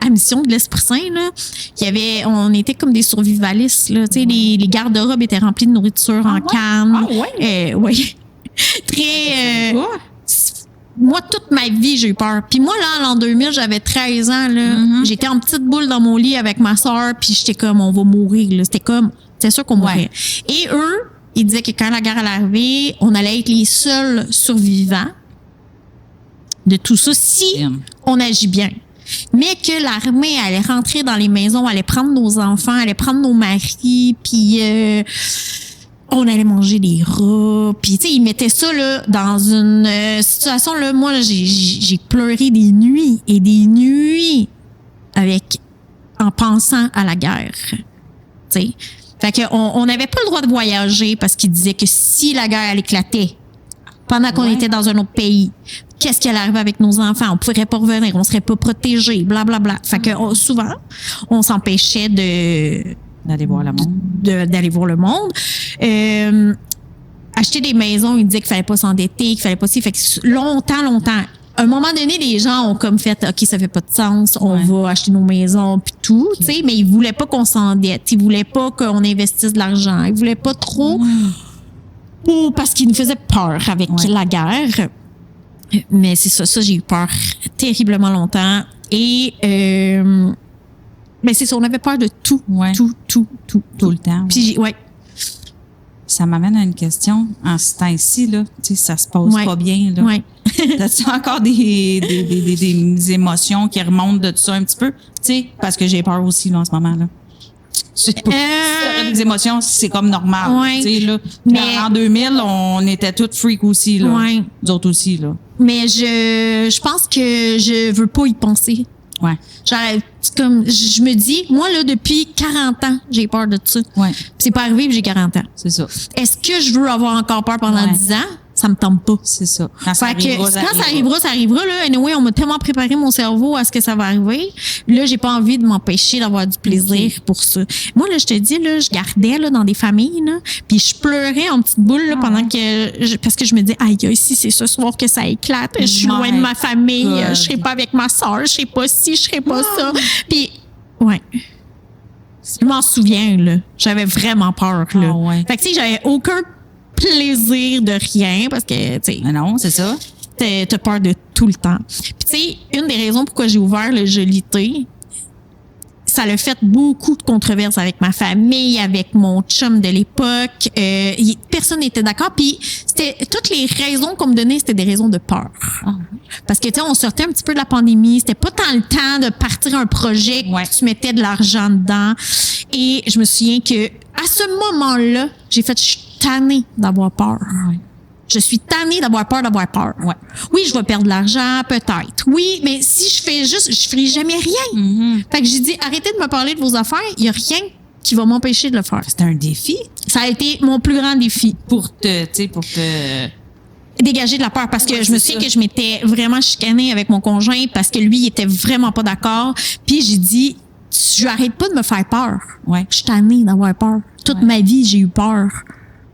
à Mission de l'Esprit Saint, là, on était comme des survivalistes, là. Tu sais, les garde-robes étaient remplis de nourriture en canne. Ah ouais? Oui. Très... moi, toute ma vie, j'ai eu peur. Puis moi, là, en l'an 2000, j'avais 13 ans, là. J'étais en petite boule dans mon lit avec ma soeur, puis j'étais comme, on va mourir, là. C'était sûr qu'on mourrait. Et eux, ils disaient que quand la guerre allait arriver, on allait être les seuls survivants de tout ça si on agit bien. Mais que l'armée allait rentrer dans les maisons, allait prendre nos enfants, allait prendre nos maris, puis on allait manger des rats. Puis tu sais, ils mettaient ça là dans une situation là. Moi, j'ai pleuré des nuits et des nuits en pensant à la guerre. Tu sais, fait que on n'avait pas le droit de voyager parce qu'ils disaient que si la guerre elle éclatait pendant qu'on était dans un autre pays, qu'est-ce qui allait arriver avec nos enfants? On pourrait pas revenir, on serait pas protégés, blablabla. Fait que souvent, on s'empêchait d'aller voir le monde. D'aller voir le monde. Acheter des maisons, ils disaient qu'il fallait pas s'endetter, qu'il fallait pas si. Fait que longtemps. À un moment donné, les gens ont comme fait, OK, ça fait pas de sens, on va acheter nos maisons puis tout, tu sais, mais ils voulaient pas qu'on s'endette, ils voulaient pas qu'on investisse de l'argent, ils voulaient pas trop parce qu'ils nous faisaient peur avec la guerre. Mais c'est ça, j'ai eu peur terriblement longtemps. Et mais c'est ça, on avait peur de tout, tout le temps. Puis ça m'amène à une question. En ce temps-ci, là, tu sais, ça se passe pas bien, là. T'as-tu encore des émotions qui remontent de tout ça un petit peu? Tu sais, parce que j'ai peur aussi, là, en ce moment, là. Des émotions, c'est comme normal. Tu sais, là. Mais en 2000, on était toutes freaks aussi, là. Nous autres aussi, là. Mais je pense que je veux pas y penser. Ouais. Comme, je me dis, moi, là, depuis 40 ans, j'ai peur de ça. Ouais. Puis c'est pas arrivé, puis j'ai 40 ans. C'est ça. Est-ce que je veux avoir encore peur pendant Ouais. 10 ans? Ça me tente pas. C'est ça. Quand ça Fait que arrivera, quand ça arrivera, ça arrivera. Là. Anyway, on m'a tellement préparé mon cerveau à ce que ça va arriver. Là, j'ai pas envie de m'empêcher d'avoir du plaisir pour ça. Moi, là, je te dis, là, je gardais là, dans des familles, là, puis je pleurais en petite boule là, pendant que... parce que je me disais, aïe, si c'est ce soir que ça éclate, je suis loin de ma famille, je serai pas avec ma soeur, je serai pas ci, je serai pas ça. Puis, ouais. Je m'en souviens, là. J'avais vraiment peur, là. Ouais. Fait que, tu sais, j'avais aucun plaisir de rien parce que, tu sais. Mais non, c'est ça. T'as peur de tout le temps. Puis, tu sais, une des raisons pourquoi j'ai ouvert le Jolité, ça a fait beaucoup de controverses avec ma famille, avec mon chum de l'époque. Personne n'était d'accord. Puis, c'était toutes les raisons qu'on me donnait, c'était des raisons de peur. Parce que, tu sais, on sortait un petit peu de la pandémie. C'était pas tant le temps de partir un projet que tu mettais de l'argent dedans. Et je me souviens que à ce moment-là, j'ai fait, je suis tannée d'avoir peur. Je suis tannée d'avoir peur. Ouais. Oui, je vais perdre de l'argent, peut-être. Oui, mais si je fais juste, je ferai jamais rien. Fait que j'ai dit, arrêtez de me parler de vos affaires. Il y a rien qui va m'empêcher de le faire. C'était un défi. Ça a été mon plus grand défi. Pour te dégager de la peur parce que je me souviens que je m'étais vraiment chicanée avec mon conjoint parce que lui, il était vraiment pas d'accord. Puis j'ai dit, tu arrêtes pas de me faire peur. Ouais. Je suis tannée d'avoir peur. Toute ma vie, j'ai eu peur.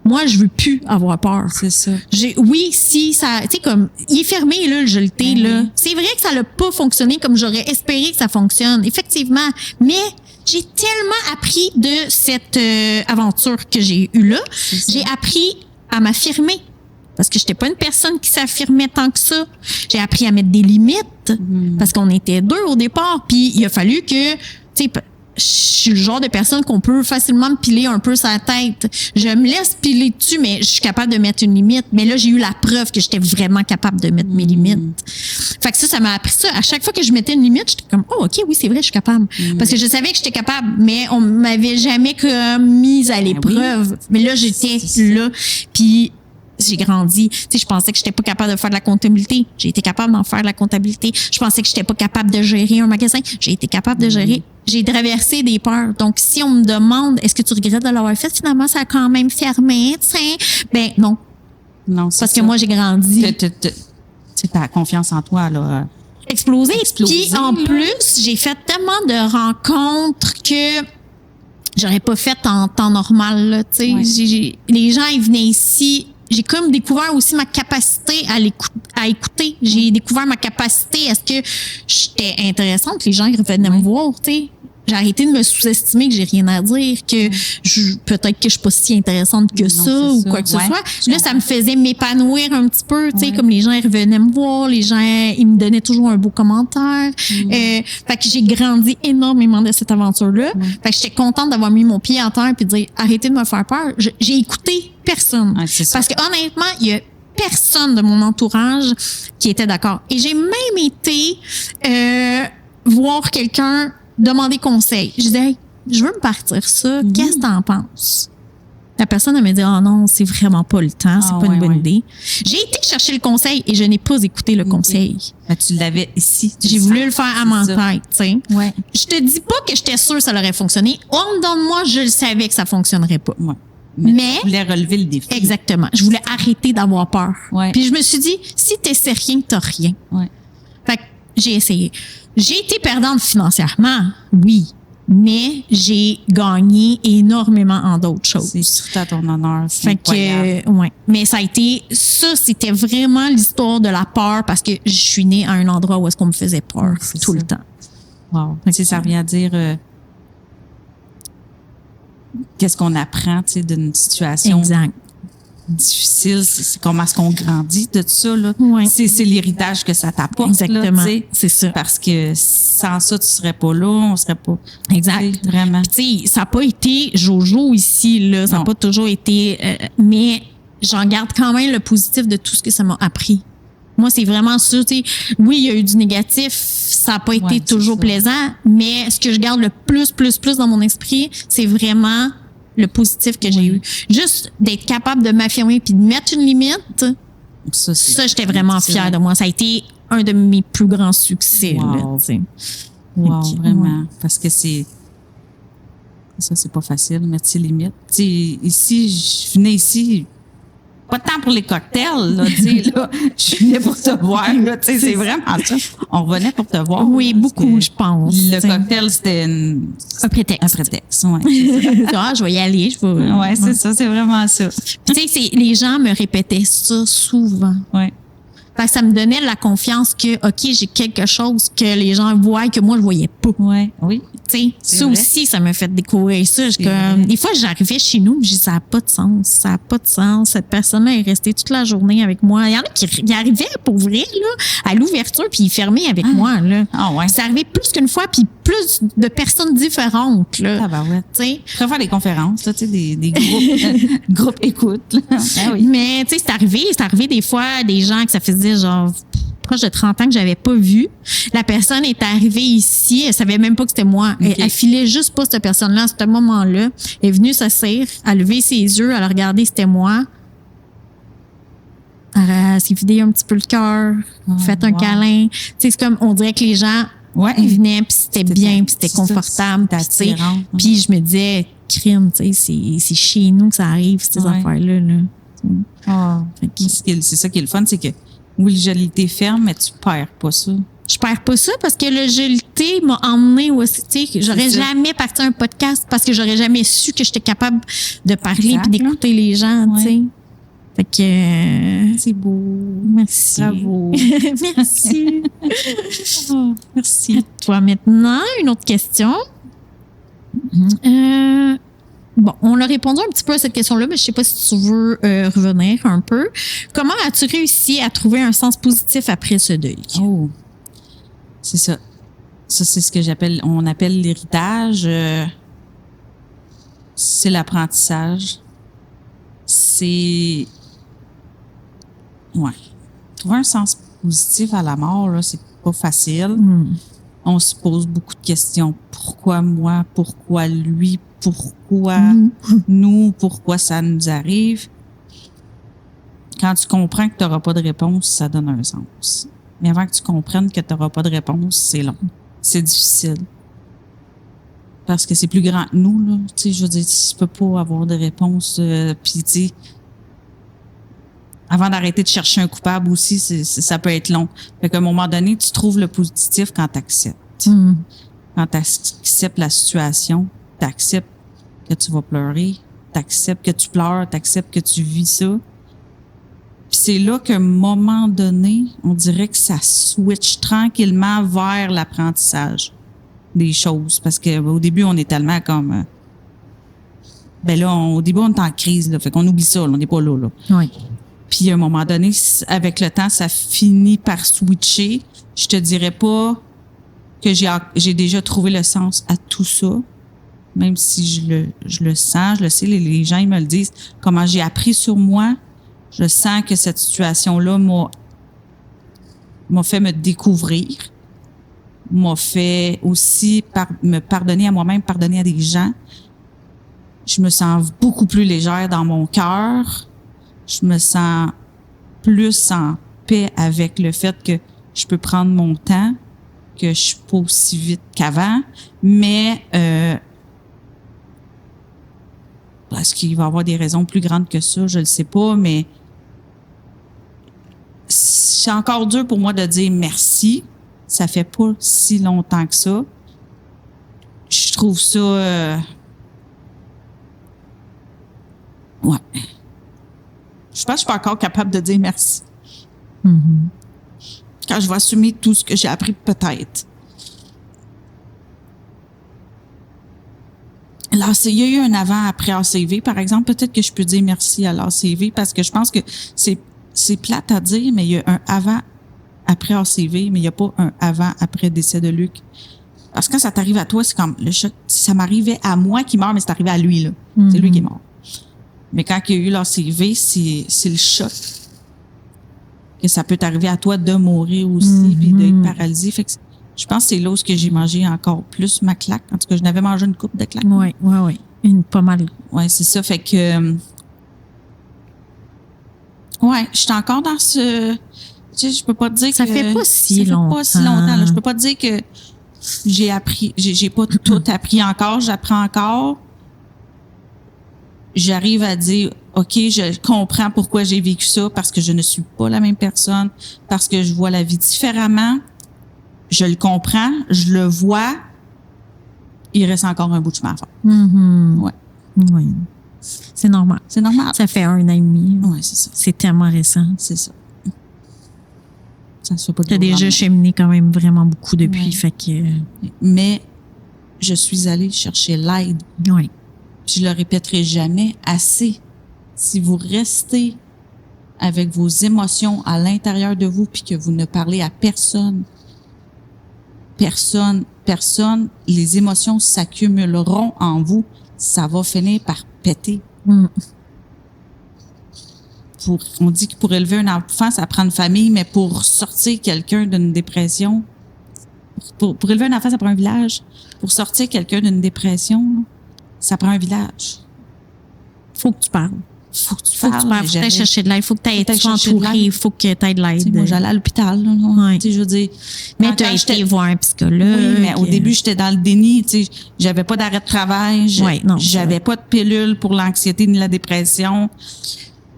Moi, je veux plus avoir peur. C'est ça. Oui, si ça, tu sais, comme, il est fermé, là, le Jolité, là. C'est vrai que ça n'a pas fonctionné comme j'aurais espéré que ça fonctionne, effectivement. Mais j'ai tellement appris de cette aventure que j'ai eue là. J'ai appris à m'affirmer. Parce que j'étais pas une personne qui s'affirmait tant que ça. J'ai appris à mettre des limites. Parce qu'on était deux au départ. Puis il a fallu que, tu sais, je suis le genre de personne qu'on peut facilement me piler un peu sa tête. Je me laisse piler dessus, mais je suis capable de mettre une limite. Mais là, j'ai eu la preuve que j'étais vraiment capable de mettre mes limites. Fait que ça m'a appris ça. À chaque fois que je mettais une limite, j'étais comme, oh, OK, oui, c'est vrai, je suis capable. Parce que je savais que j'étais capable, mais on m'avait jamais comme mise à l'épreuve. Mais là, j'étais là. Puis, j'ai grandi. Tu sais, je pensais que j'étais pas capable de faire de la comptabilité. J'ai été capable d'en faire de la comptabilité. Je pensais que j'étais pas capable de gérer un magasin. J'ai été capable de gérer. J'ai traversé des peurs. Donc, si on me demande, est-ce que tu regrettes de l'avoir fait? Finalement, ça a quand même fermé, tu sais. Ben, non. Non, c'est parce ça. que moi, j'ai grandi. C'est ta confiance en toi, là. Explosé. Puis, en plus, j'ai fait tellement de rencontres que j'aurais pas fait en temps normal, là, tu sais. Les gens, ils venaient ici. J'ai comme découvert aussi ma capacité à écouter. J'ai découvert ma capacité. Est-ce que j'étais intéressante? Les gens, ils revenaient me voir, tu sais. J'ai arrêté de me sous-estimer que j'ai rien à dire, que peut-être que je suis pas si intéressante que ça ou quoi que ce soit. Là, ça me faisait m'épanouir un petit peu, tu sais, comme les gens, ils revenaient me voir, les gens, ils me donnaient toujours un beau commentaire. Fait que j'ai grandi énormément de cette aventure-là. Fait que j'étais contente d'avoir mis mon pied à terre puis de dire, arrêtez de me faire peur. J'ai écouté personne. Parce que honnêtement, il y a personne de mon entourage qui était d'accord. Et j'ai même été voir quelqu'un demander conseil. Je disais, hey, je veux me partir ça. Qu'est-ce que t'en penses? La personne, elle me dit, oh non, c'est vraiment pas le temps, c'est pas une bonne idée. J'ai été chercher le conseil et je n'ai pas écouté le conseil. Mais tu l'avais ici. J'ai voulu le faire à ma tête, tu sais. Je te dis pas que j'étais sûre que ça aurait fonctionné. En dedans de moi, je le savais que ça fonctionnerait pas. Mais tu voulais relever le défi. Exactement. Je voulais arrêter d'avoir peur. Puis je me suis dit, si t'essaies rien, t'as rien. Fait que j'ai essayé. J'ai été perdante financièrement, oui, mais j'ai gagné énormément en d'autres choses. C'est tout à ton honneur. Fait que, mais c'était vraiment l'histoire de la peur parce que je suis née à un endroit où est-ce qu'on me faisait peur tout le temps. Wow. Tu sais, ça vient dire qu'est-ce qu'on apprend, tu sais, d'une situation difficile, c'est comment est-ce qu'on grandit de tout ça, là. C'est l'héritage que ça t'apporte. Exactement. Là, c'est ça. Parce que sans ça, tu serais pas là, on serait pas. Exact. Vraiment. Tu sais, ça n'a pas été Jojo ici, là. Ça n'a pas toujours été, mais j'en garde quand même le positif de tout ce que ça m'a appris. Moi, c'est vraiment ça, tu sais. Oui, il y a eu du négatif. Ça n'a pas été toujours plaisant, mais ce que je garde le plus dans mon esprit, c'est vraiment le positif que j'ai eu. Juste d'être capable de m'affirmer puis de mettre une limite, ça j'étais vraiment fière de moi. Ça a été un de mes plus grands succès. Là, Wow, vraiment. Parce que ça, c'est pas facile, mettre ses limites. Tu sais, ici, je venais ici, pas tant pour les cocktails, là, tu sais, là. Je venais pour te voir, là, tu sais, c'est vraiment ça. On revenait pour te voir. Oui, beaucoup, je pense. Le cocktail, c'était un prétexte. Un prétexte, oui. Je vais y aller. Oui, c'est ça, c'est vraiment ça. Tu sais, les gens me répétaient ça souvent. Oui. Fait que ça me donnait la confiance que, OK, j'ai quelque chose que les gens voient que moi, je voyais pas. Ouais, oui. Tu sais, ça vrai. Aussi, ça m'a fait découvrir ça. Des fois, j'arrivais chez nous, je dis, ça n'a pas de sens. Ça n'a pas de sens. Cette personne-là est restée toute la journée avec moi. Il y en a qui arrivaient pour vrai, là, à l'ouverture, puis ils fermaient avec moi, là. Ah, ouais. Ça arrivait plus qu'une fois, puis plus de personnes différentes, là. Ah, ben ouais. Tu sais. Je préfère des conférences, là, tu sais, des groupes, groupes écoute, là. Ah, oui. Mais, tu sais, c'est arrivé des fois, des gens que ça faisait genre proche de 30 ans que j'avais pas vu. La personne est arrivée ici, elle savait même pas que c'était moi. Okay. Elle filait juste pas cette personne-là à ce moment-là. Elle est venue s'asseoir, elle a levé ses yeux, elle a regardé c'était moi. Elle s'est vidé un petit peu le cœur, fait un câlin. Tu sais, c'est comme, on dirait que les gens, ils venaient puis c'était bien, puis c'était confortable. Puis je me disais, crime, tu sais, c'est chez nous que ça arrive, ces affaires-là. Là. C'est ça qui est le fun, c'est que oui, je l'ai ferme, mais tu perds pas ça. Je perds pas ça parce que le GLT m'a emmené aussi. Tu sais, j'aurais jamais parti un podcast parce que j'aurais jamais su que j'étais capable de parler puis d'écouter les gens, tu sais. Fait que c'est beau. Merci. Bravo. Merci. Merci. À toi maintenant, une autre question. Bon, on a répondu un petit peu à cette question-là, mais je sais pas si tu veux revenir un peu. Comment as-tu réussi à trouver un sens positif après ce deuil? Oh, c'est ça. Ça, c'est ce que on appelle l'héritage. C'est l'apprentissage. C'est... Ouais. Trouver un sens positif à la mort, là, c'est pas facile. On se pose beaucoup de questions. Pourquoi moi? Pourquoi lui? Pourquoi nous? Pourquoi ça nous arrive? Quand tu comprends que tu n'auras pas de réponse, ça donne un sens. Mais avant que tu comprennes que tu n'auras pas de réponse, c'est long. C'est difficile. Parce que c'est plus grand que nous, là. Tu sais, je veux dire, tu peux pas avoir de réponse. Puis, tu sais, avant d'arrêter de chercher un coupable aussi, ça peut être long. Fait qu'à un moment donné, tu trouves le positif quand tu acceptes. Quand tu acceptes la situation, tu acceptes que tu vas pleurer, tu acceptes que tu pleures, tu acceptes que tu vis ça. Puis c'est là qu'à un moment donné, on dirait que ça switch tranquillement vers l'apprentissage des choses. Parce qu'au début, on est tellement comme... au début, on est en crise, là, fait qu'on oublie ça, là, on n'est pas là. Oui. Puis à un moment donné, avec le temps, ça finit par switcher. Je te dirais pas que j'ai déjà trouvé le sens à tout ça, même si je le sens, je le sais, les gens ils me le disent. Comment j'ai appris sur moi, je sens que cette situation-là m'a fait me découvrir, m'a fait aussi me pardonner à moi-même, pardonner à des gens. Je me sens beaucoup plus légère dans mon cœur. Je me sens plus en paix avec le fait que je peux prendre mon temps, que je suis pas aussi vite qu'avant, mais est-ce qu'il va y avoir des raisons plus grandes que ça? Je le sais pas, mais c'est encore dur pour moi de dire merci. Ça fait pas si longtemps que ça. Je trouve ça... ouais. Je pense que je suis pas encore capable de dire merci. Quand je vais assumer tout ce que j'ai appris, peut-être. Il y a eu un avant-après ACV, par exemple. Peut-être que je peux dire merci à l'ACV parce que je pense que c'est plate à dire, mais il y a un avant-après ACV, mais il n'y a pas un avant-après décès de Luc. Parce que quand ça t'arrive à toi, c'est comme le choc. Ça m'arrivait à moi qui meurt, mais c'est arrivé à lui, là. C'est lui qui est mort. Mais quand il y a eu l'ACV, c'est le choc que ça peut t'arriver à toi de mourir aussi puis d'être paralysé. Fait que je pense que c'est là où j'ai mangé encore plus ma claque. En tout cas, je n'avais mangé une coupe de claques. Oui. Pas mal. Oui, c'est ça. Fait que... ouais, je suis encore dans ce... Tu sais, je peux pas te dire ça que... fait pas si longtemps. Ça fait pas si longtemps. Là. Je peux pas te dire que j'ai appris. J'ai pas tout appris encore. J'apprends encore. J'arrive à dire, OK, je comprends pourquoi j'ai vécu ça, parce que je ne suis pas la même personne, parce que je vois la vie différemment. Je le comprends, je le vois. Il reste encore un bout de chemin à faire. Ouais. Oui. C'est normal. C'est normal. Ça fait 1 an et demi. Oui, c'est ça. C'est tellement récent. C'est ça. Ça se fait pas. T'as déjà cheminé quand même vraiment beaucoup depuis, fait que... Mais je suis allée chercher l'aide. Oui. Puis je le répéterai jamais assez. Si vous restez avec vos émotions à l'intérieur de vous puis que vous ne parlez à personne, les émotions s'accumuleront en vous. Ça va finir par péter. On dit que pour élever un enfant, ça prend une famille, mais pour sortir quelqu'un d'une dépression, pour élever un enfant, ça prend un village. Pour sortir quelqu'un d'une dépression, ça prend un village. Faut que tu parles. Faut que tu Faut que tu ailles chercher de l'aide. Faut que tu sois entouré. Faut que tu aies de l'aide. Moi, j'allais à l'hôpital. Je veux dire. Mais tu as été voir un psychologue. Oui, mais au début, j'étais dans le déni. J'avais pas d'arrêt de travail. J'avais pas de pilule pour l'anxiété ni la dépression.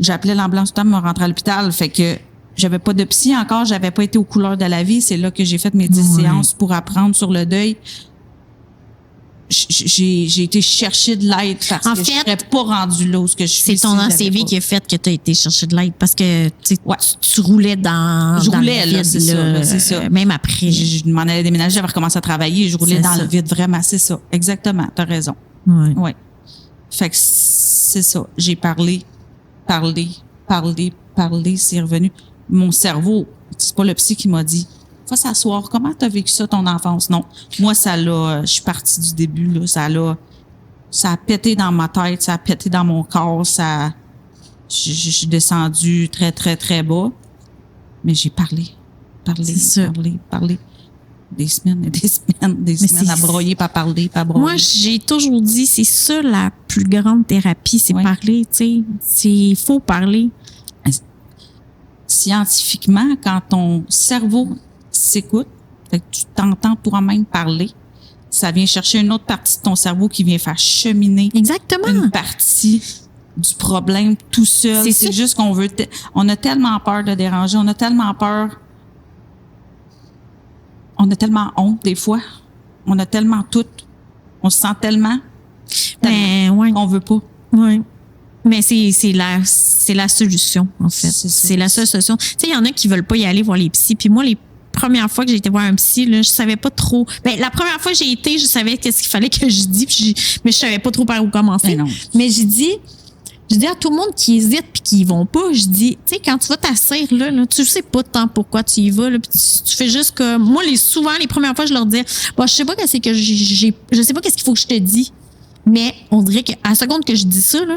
J'appelais l'ambulance pour me rentrer à l'hôpital. Fait que j'avais pas de psy encore. J'avais pas été aux couleurs de la vie. C'est là que j'ai fait mes 10 séances pour apprendre sur le deuil. J'ai été chercher de l'aide parce que je serais pas rendue là où je suis. C'est ton ACV qui a fait que tu as été chercher de l'aide parce que tu roulais dans je roulais, le vide, c'est ça. Même après. Je m'en allais déménager, j'avais recommencé à travailler, je roulais dans le vide, vraiment, c'est ça. Exactement, t'as raison. Ouais. Fait que c'est ça. J'ai parlé, c'est revenu. Mon cerveau, c'est pas le psy qui m'a dit, va s'asseoir. Comment t'as vécu ça, ton enfance? Non. Moi, je suis partie du début, là. Ça a pété dans ma tête, ça a pété dans mon corps, je suis descendue très, très, très bas. Mais j'ai parlé. Des semaines et des semaines à broyer, pas parler. Moi, j'ai toujours dit, c'est ça la plus grande thérapie, c'est parler, tu sais. Il faut parler. Scientifiquement, quand ton cerveau s'écoute, fait que tu t'entends toi-même parler, ça vient chercher une autre partie de ton cerveau qui vient faire cheminer une partie du problème tout seul. C'est juste qu'on veut... on a tellement peur de déranger, on a tellement honte des fois, on a tellement tout, on se sent tellement qu'on veut pas. Oui. Mais c'est la solution, en fait. C'est la seule solution. Tu sais, il y en a qui veulent pas y aller voir les psys. Puis moi, les premières fois que j'ai été voir un psy, là, je savais pas trop. Ben, la première fois que j'ai été, je savais qu'est-ce qu'il fallait que je dise, mais je savais pas trop par où commencer. Mais j'ai dit à tout le monde qui hésite puis qui y vont pas, je dis, tu sais, quand tu vas t'asseoir là, tu sais pas tant pourquoi tu y vas, là, puis tu fais juste comme, moi, souvent, les premières fois, je leur disais, bon, je sais pas qu'est-ce que je sais pas qu'est-ce qu'il faut que je te dise. Mais on dirait qu'à la seconde que je dis ça, là,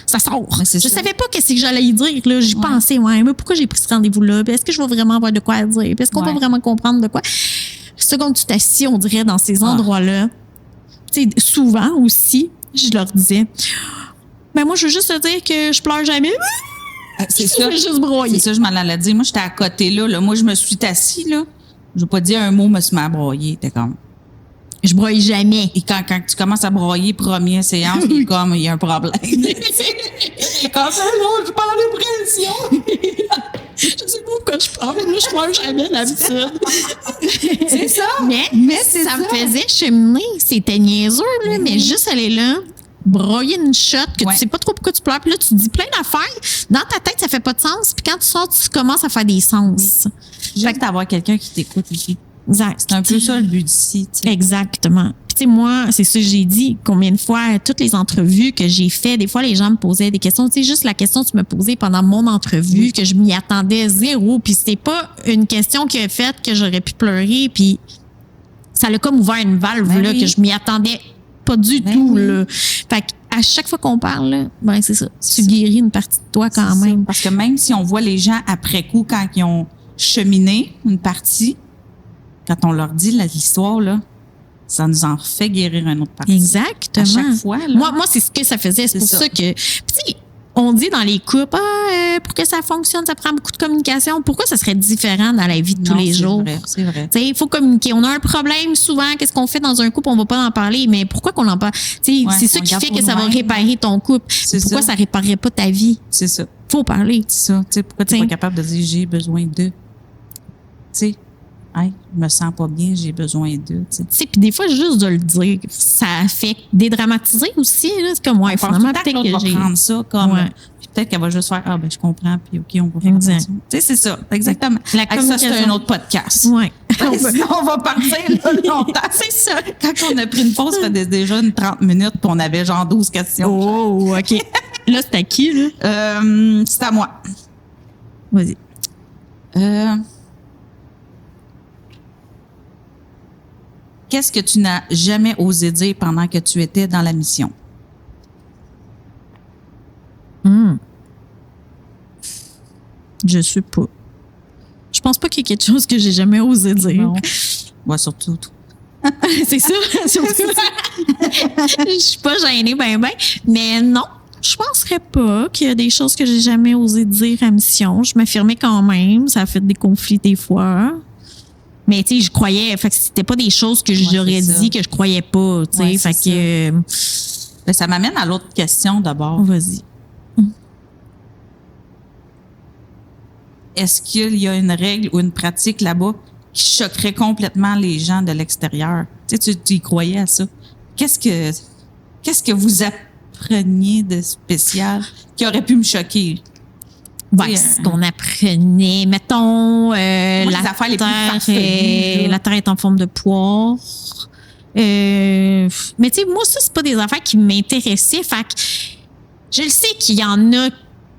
ça sort. Je savais pas qu'est-ce que j'allais y dire. Là. J'y pensais, mais pourquoi j'ai pris ce rendez-vous-là? Est-ce que je vais vraiment avoir de quoi à dire? Est-ce qu'on va vraiment comprendre de quoi? La seconde que tu t'assis, on dirait, dans ces endroits-là, tu sais, souvent aussi, je leur disais, ben moi, je veux juste te dire que je pleure jamais. C'est ça. Je veux juste broyer. C'est ça, je m'en allais dire. Moi, j'étais à côté, là. Moi, je me suis assis, là. Je vais pas dire un mot, me suis mis à broyer. T'es comme... Je broye jamais. Et quand tu commences à broyer, première séance, il y a un problème. Quand c'est long, je parle de pression. Je sais pas pourquoi je parle, mais je pleure jamais d'habitude. C'est ça. Mais ça me faisait cheminer. C'était niaiseux, là, mais juste aller là, broyer une shot, que tu sais pas trop pourquoi tu pleures, puis là, tu dis plein d'affaires. Dans ta tête, ça fait pas de sens, puis quand tu sors, tu commences à faire des sens. Juste d'avoir quelqu'un qui t'écoute ici. Exact. C'est un peu ça le but d'ici. Exactement. Puis tu sais, moi, c'est ça que j'ai dit combien de fois, toutes les entrevues que j'ai fait, des fois les gens me posaient des questions. Tu sais, juste la question que tu me posais pendant mon entrevue, que je m'y attendais zéro, puis c'était pas une question qui a fait que j'aurais pu pleurer, puis ça l'a comme ouvert une valve là que je m'y attendais pas du tout là. Fait qu'à chaque fois qu'on parle, là, c'est ça. Tu guéris une partie de toi quand même. Ça. Parce que même si on voit les gens après coup quand ils ont cheminé une partie, quand on leur dit l'histoire, là, ça nous en fait guérir une autre partie. Exactement. À chaque fois. Là. Moi, c'est ce que ça faisait. C'est pour ça que... Tu sais, on dit dans les couples, pour que ça fonctionne, ça prend beaucoup de communication. Pourquoi ça serait différent dans la vie de tous les jours? C'est vrai. Il faut communiquer. On a un problème souvent. Qu'est-ce qu'on fait dans un couple? On va pas en parler. Mais pourquoi qu'on en parle? C'est ça qui fait que ça va réparer ton couple. Pourquoi ça réparerait pas ta vie? C'est ça. Faut parler. C'est ça. Pourquoi tu n'es pas capable de dire j'ai besoin d'eux? Tu sais, hey, je me sens pas bien, j'ai besoin d'eux. Puis des fois, juste de le dire, ça fait dédramatiser aussi. Là. C'est comme, finalement, peut-être que l'autre va prendre ça comme... Puis peut-être qu'elle va juste faire, je comprends, puis OK, on va faire ça. Tu sais, c'est ça, exactement. Ça, c'est un autre podcast. Oui. Sinon, on va partir là, longtemps. C'est ça. Quand on a pris une pause, ça faisait déjà 30 minutes, puis on avait genre 12 questions. Oh, OK. Là, c'est à qui, là? C'est à moi. Vas-y. Qu'est-ce que tu n'as jamais osé dire pendant que tu étais dans la mission? Je sais pas. Je pense pas qu'il y ait quelque chose que j'ai jamais osé dire. Non. Ouais, surtout. C'est ça, surtout. Je suis pas gênée, mais non. Je penserais pas qu'il y a des choses que j'ai jamais osé dire à mission. Je m'affirmais quand même. Ça a fait des conflits des fois. Mais tu sais, je croyais. Fait que c'était pas des choses que j'aurais dit que je croyais pas. Tu sais, fait que. Ça m'amène à l'autre question d'abord. Vas-y. Est-ce qu'il y a une règle ou une pratique là-bas qui choquerait complètement les gens de l'extérieur? Tu sais, tu y croyais à ça. Qu'est-ce que vous appreniez de spécial qui aurait pu me choquer? Ce qu'on apprenait, mettons, la Terre est en forme de poire. Mais tu sais, moi, ça, c'est pas des affaires qui m'intéressaient. Fait que je le sais qu'il y en a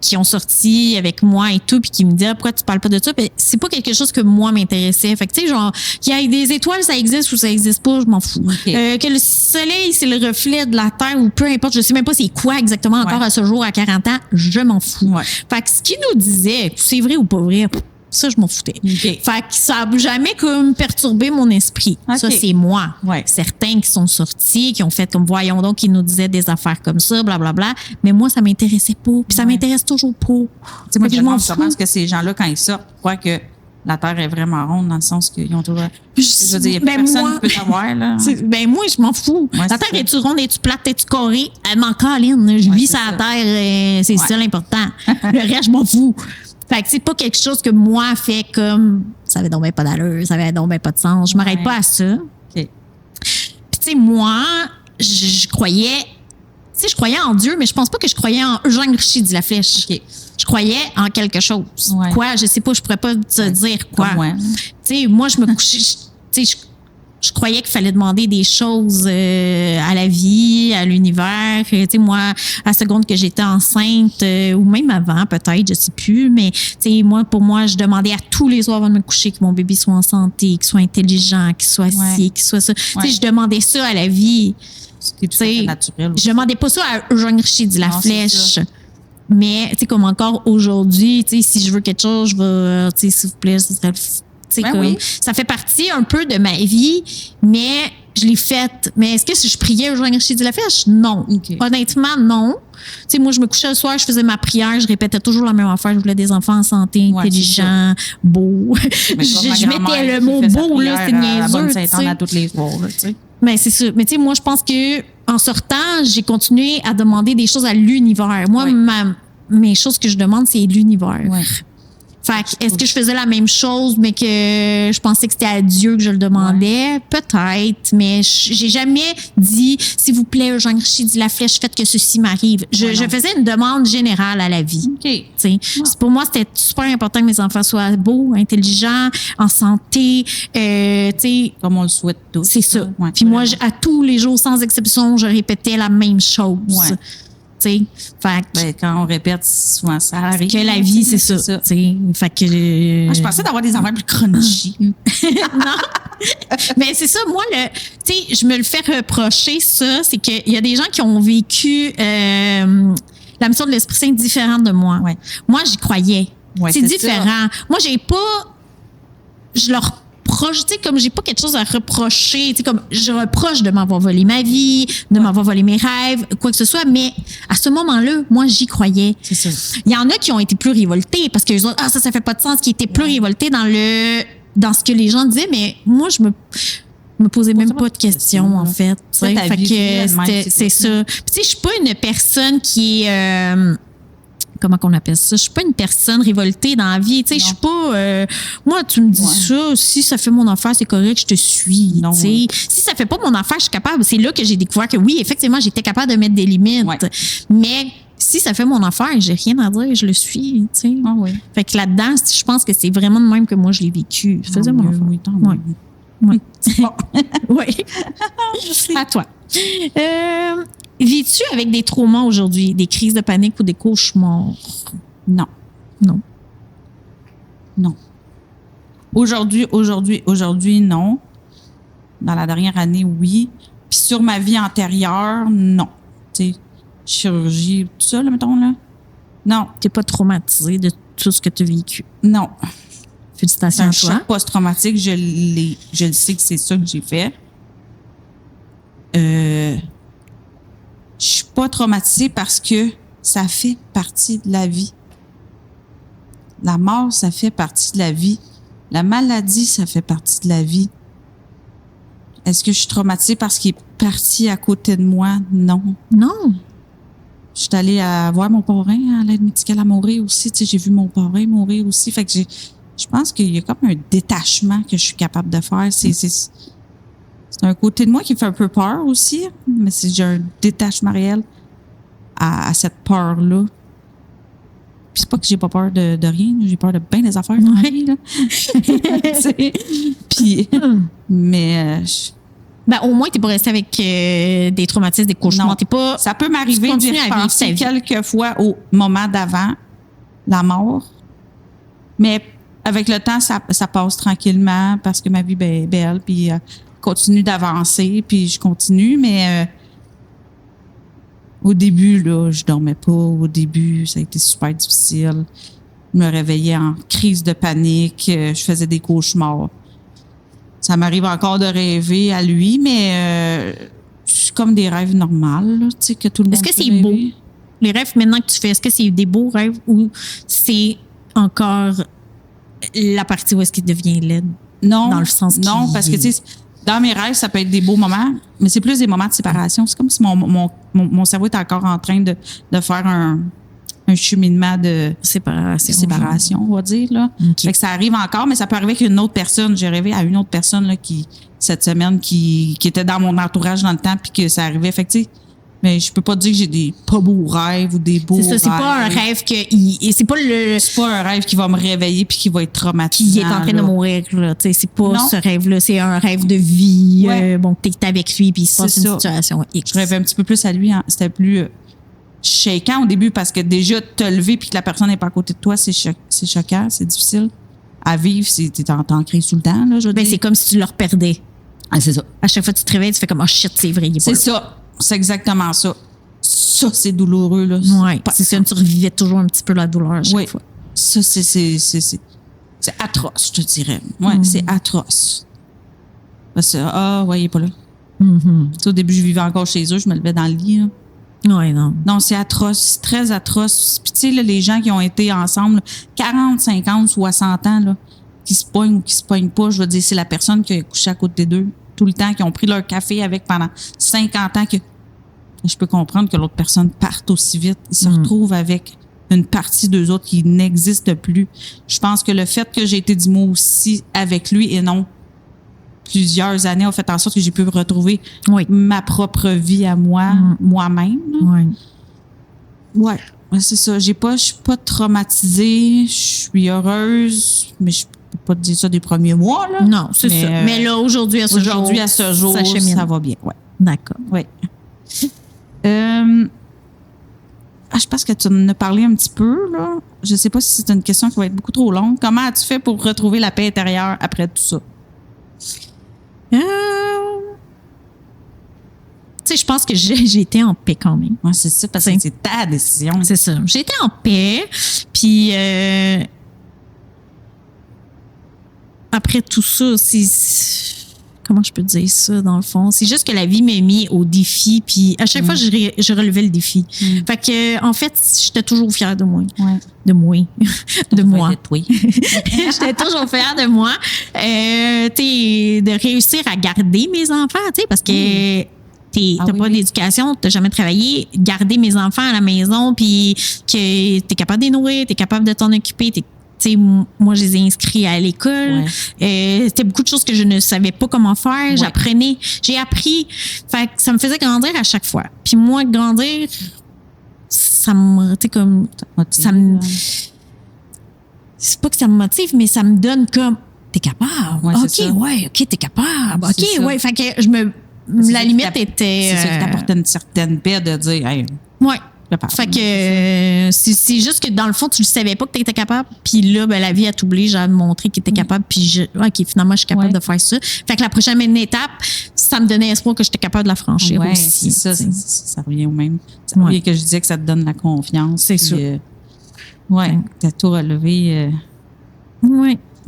qui ont sorti avec moi et tout, puis qui me disaient pourquoi tu parles pas de ça. Mais c'est pas quelque chose que moi m'intéressait. Fait que tu sais, genre, qu'il y ait des étoiles, ça existe ou ça existe pas, je m'en fous. Okay. Que le soleil, c'est le reflet de la Terre ou peu importe, je sais même pas c'est quoi exactement encore à ce jour, à 40 ans, je m'en fous. Fait que ce qu'ils nous disaient, c'est vrai ou pas vrai, ça, je m'en foutais. Fait que ça n'a jamais comme perturbé mon esprit. Ça, c'est moi. Certains qui sont sortis, qui ont fait comme, voyons donc, qui nous disaient des affaires comme ça, blablabla. Mais moi, ça m'intéressait pas. Puis ça m'intéresse toujours pas. Tu sais, moi, je me demande comment est-ce que ces gens-là, quand ils sortent, croient que la Terre est vraiment ronde dans le sens qu'ils ont toujours... Je veux dire, il n'y a personne qui peut savoir, là. Moi, je m'en fous. La Terre, est-tu ronde, est-tu plate, est-tu carrée? Elle m'en câline. Je vis sur la Terre, c'est ça l'important. Le reste, je m'en fous. Fait que c'est pas quelque chose que moi fait comme ça avait donc bien pas d'allure, ça avait donc bien pas de sens. Je m'arrête pas à ça. Puis tu sais, moi, je croyais en Dieu, mais je pense pas que je croyais en Eugène Richer de la Flèche. Je croyais en quelque chose. Quoi? Je sais pas, je pourrais pas te dire quoi. Tu sais, moi, je me couchais, tu sais, je croyais qu'il fallait demander des choses à la vie, à l'univers. Tu sais, moi, à la seconde que j'étais enceinte, ou même avant, peut-être, je sais plus, mais tu sais, pour moi, je demandais à tous les soirs avant de me coucher que mon bébé soit en santé, qu'il soit intelligent, qu'il soit ci, qu'il soit ça. Tu sais, je demandais ça à la vie. C'est naturel. Je demandais pas ça à Eugène Richer de la Flèche. Mais, tu sais, comme encore aujourd'hui, tu sais, si je veux quelque chose, je vais, tu sais, s'il vous plaît, ça serait... Ça fait partie un peu de ma vie, mais je l'ai faite. Mais est-ce que si je priais Eugène Richer de la Flèche? Non. Honnêtement, non. Tu sais, moi, je me couchais le soir, je faisais ma prière, je répétais toujours la même affaire. Je voulais des enfants en santé, intelligents, beaux. Je mettais le mot beau, là, c'était niaiseux. À toutes les soirs, tu sais. Mais c'est ça. Mais tu sais, moi, je pense que en sortant, j'ai continué à demander des choses à l'univers. Moi, mes choses que je demande, c'est l'univers. Fait que, est-ce que je faisais la même chose, mais que je pensais que c'était à Dieu que je le demandais? Peut-être, mais j'ai jamais dit, s'il vous plaît, Eugène Richer de la Flèche, faites que ceci m'arrive. Je faisais une demande générale à la vie. Pour moi, c'était super important que mes enfants soient beaux, intelligents, en santé. Comme on le souhaite tous. C'est ça. Puis moi, à tous les jours, sans exception, je répétais la même chose. Quand on répète souvent ça arrive. Que la vie, c'est ça. Fait que, je pensais d'avoir des affaires plus crunchy. Non. Mais c'est ça, moi, je me le fais reprocher, ça, c'est qu'il y a des gens qui ont vécu la mission de l'Esprit Saint différente de moi. Moi, j'y croyais. C'est différent. Ça. Moi, je leur reproche, tu sais, comme j'ai pas quelque chose à reprocher, tu sais, comme je reproche de m'avoir volé ma vie, de m'avoir volé mes rêves, quoi que ce soit, mais à ce moment-là, moi, j'y croyais. C'est ça. Il y en a qui ont été plus révoltés parce que les autres, ça fait pas de sens, qui étaient plus révoltés dans ce que les gens disaient, mais moi, je me posais même pas de questions, en fait. Fait que c'est ça. Puis, tu sais, je suis pas une personne qui est, comment qu'on appelle ça? Je suis pas une personne révoltée dans la vie. Tu sais, je suis pas, moi, tu me dis ça, si ça fait mon affaire, c'est correct, je te suis. Tu sais, si ça fait pas mon affaire, je suis capable. C'est là que j'ai découvert que oui, effectivement, j'étais capable de mettre des limites. Ouais. Mais, si ça fait mon affaire, j'ai rien à dire, je le suis, tu sais. Ah oui. Fait que là-dedans, je pense que c'est vraiment de même que moi, je l'ai vécu. Ça faisait mon affaire. Oui, tant mieux. Oui. Bon. Oui. À toi. Vis-tu avec des traumas aujourd'hui, des crises de panique ou des cauchemars? Non. Non. Non. Aujourd'hui, non. Dans la dernière année, oui. Puis sur ma vie antérieure, non. Tu sais, chirurgie, tout ça, là, mettons, là. Non. T'es pas traumatisée de tout ce que tu as vécu? Non. Félicitations à toi. Un choc post-traumatique, je le sais que c'est ça que j'ai fait. Je suis pas traumatisée parce que ça fait partie de la vie. La mort, ça fait partie de la vie. La maladie, ça fait partie de la vie. Est-ce que je suis traumatisée parce qu'il est parti à côté de moi? Non. Non. Je suis allée voir mon parrain à l'aide médicale à mourir aussi. Tu sais, j'ai vu mon parrain mourir aussi. Fait que je pense qu'il y a comme un détachement que je suis capable de faire. C'est un côté de moi qui me fait un peu peur aussi, mais j'ai un détachement réel à cette peur-là. Puis c'est pas que j'ai pas peur de rien, j'ai peur de bien des affaires dans la vie, là. Puis, mais... Ben, au moins, t'es pas resté avec des traumatismes, des cauchemars. Non, t'es pas... Ça peut m'arriver d'y repenser quelques fois au moment d'avant la mort, mais avec le temps, ça passe tranquillement parce que ma vie est belle, puis continue d'avancer, puis je continue, mais au début, là, je dormais pas. Au début, ça a été super difficile. Je me réveillais en crise de panique, je faisais des cauchemars. Ça m'arrive encore de rêver à lui, mais c'est comme des rêves normaux, là, tu sais, que tout le monde Est-ce que c'est beau? Les rêves maintenant que tu fais, est-ce que c'est des beaux rêves ou c'est encore la partie où est-ce qu'il devient laide? Non. Dans le sens non, parce que, tu sais, dans mes rêves, ça peut être des beaux moments, mais c'est plus des moments de séparation. C'est comme si mon cerveau est encore en train de faire un cheminement de séparation, on va dire, là. Okay. Fait que ça arrive encore, mais ça peut arriver avec une autre personne. J'ai rêvé à une autre personne, là, cette semaine, qui était dans mon entourage dans le temps, puis que ça arrivait. Fait que, tu sais, mais je peux pas dire que j'ai des pas beaux rêves ou des beaux rêves. C'est ça, c'est pas un rêve c'est pas un rêve qui va me réveiller puis qui va être traumatisant. Qui est en train de mourir, là. Tu sais, c'est pas ce rêve-là, c'est un rêve de vie. Ouais. Bon, t'es avec lui puis il se passe une situation X. Je rêvais un petit peu plus à lui, hein. C'était plus shakeant au début parce que déjà te lever puis que la personne n'est pas à côté de toi, c'est choquant, c'est difficile à vivre, t'es en crise tout le temps, là, je veux dire. C'est comme si tu le reperdais. Ah, c'est ça. À chaque fois que tu te réveilles, tu fais comme, oh shit, c'est vrai, il est pas là. C'est ça. C'est exactement ça. Ça, c'est douloureux, là. Oui, c'est ça. Tu revivais toujours un petit peu la douleur à chaque fois. Ça, c'est atroce, je te dirais. Oui, c'est atroce. Parce que, il est pas là. Au début, je vivais encore chez eux, je me levais dans le lit, là. Oui, non. Non, c'est atroce, très atroce. Puis, tu sais, là, les gens qui ont été ensemble, là, 40, 50, 60 ans, là, qui se pognent ou qui se pognent pas, je veux dire, c'est la personne qui a couché à côté d'eux tout le temps, qui ont pris leur café avec pendant 50 ans, que je peux comprendre que l'autre personne parte aussi vite. Ils se retrouvent avec une partie d'eux autres qui n'existe plus. Je pense que le fait que j'ai été du mot aussi avec lui et non plusieurs années a fait en sorte que j'ai pu retrouver ma propre vie à moi, moi-même. Ouais, c'est ça. Je suis pas traumatisée, je suis heureuse, mais je peux pas te dire ça des premiers mois, là. Non, c'est ça. Mais là, aujourd'hui, à ce jour, ça va bien. Ouais. D'accord. Ouais. Je pense que tu en as parlé un petit peu, là. Je sais pas si c'est une question qui va être beaucoup trop longue. Comment as-tu fait pour retrouver la paix intérieure après tout ça? Tu sais, je pense que j'ai été en paix quand même. Ouais, c'est ça, parce que c'est ta décision. C'est ça. J'ai été en paix, puis après tout ça, comment je peux dire ça, dans le fond? C'est juste que la vie m'a mis au défi, puis à chaque fois, je relevais le défi. Fait que, en fait, j'étais toujours fière de moi. Ouais. De moi. De moi. Oui. J'étais toujours fière de moi. De réussir à garder mes enfants, parce que t'as pas d'éducation, t'as jamais travaillé. Garder mes enfants à la maison, puis que t'es capable de les nourrir, t'es capable de t'en occuper, moi, je les ai inscrits à l'école. Ouais. C'était beaucoup de choses que je ne savais pas comment faire. Ouais. J'apprenais. J'ai appris. Fait que ça me faisait grandir à chaque fois. Puis moi, grandir, ça me... ça me... C'est pas que ça me motive, mais ça me donne comme... T'es capable. Ouais, OK, t'es capable. OK, ouais. Fait que la limite était... C'est ça qui t'apportait une certaine paix de dire... Hey, ouais. Fait que c'est juste que dans le fond, tu ne savais pas que tu étais capable. Puis là, la vie, elle t'oblige à me montrer que tu étais capable. Puis OK, finalement, je suis capable de faire ça. Fait que la prochaine étape, ça me donnait espoir que j'étais capable de la franchir aussi. C'est ça, ça revient au même. Ça revient que je disais que ça te donne la confiance. C'est sûr. T'as tout relevé.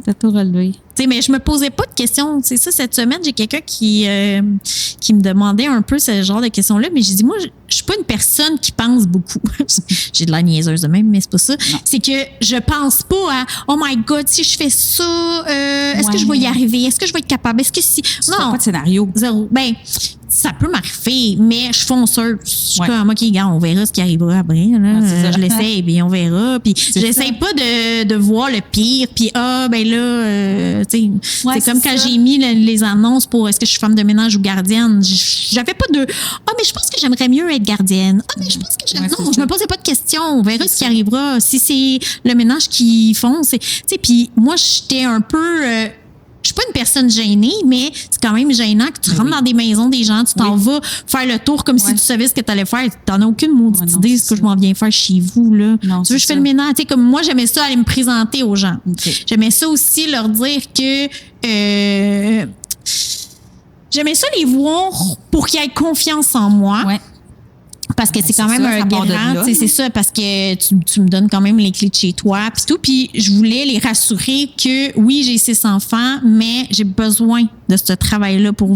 T'as tout relevé. Mais je me posais pas de questions. C'est ça, cette semaine, j'ai quelqu'un qui me demandait un peu ce genre de questions-là, mais j'ai dit, moi, je suis pas une personne qui pense beaucoup. J'ai de la niaiseuse de même, mais c'est pas ça. Non. C'est que je pense pas à, oh my God, si je fais ça, est-ce que je vais y arriver? Est-ce que je vais être capable? Est-ce que si... Non. Pas de scénario. Zéro. Ça peut m'arriver, mais je suis fonceuse. Je suis comme, OK, gars, on verra ce qui arrivera après. Là. Je l'essaye, puis on verra. Puis j'essaye pas de voir le pire. Puis, c'est comme quand j'ai mis les annonces pour est-ce que je suis femme de ménage ou gardienne. J'avais pas de, mais je pense que j'aimerais mieux être gardienne. Mais je pense que non, je me posais pas de questions. On verra ce qui arrivera. Si c'est le ménage qu'ils font, puis moi, j'étais un peu... je suis pas une personne gênée, mais c'est quand même gênant que tu rentres dans des maisons des gens, tu t'en vas faire le tour comme si tu savais ce que tu allais faire. Tu n'en as aucune maudite idée ce que je m'en viens faire chez vous. Là. Non, tu veux que je fais le ménage? Comme moi, j'aimais ça aller me présenter aux gens. Okay. J'aimais ça aussi leur dire que j'aimais ça les voir pour qu'ils aient confiance en moi. Ouais. Parce que c'est quand même un garant, c'est ça, parce que tu me donnes quand même les clés de chez toi, puis tout. Puis je voulais les rassurer que oui, j'ai 6 enfants, mais j'ai besoin de ce travail-là pour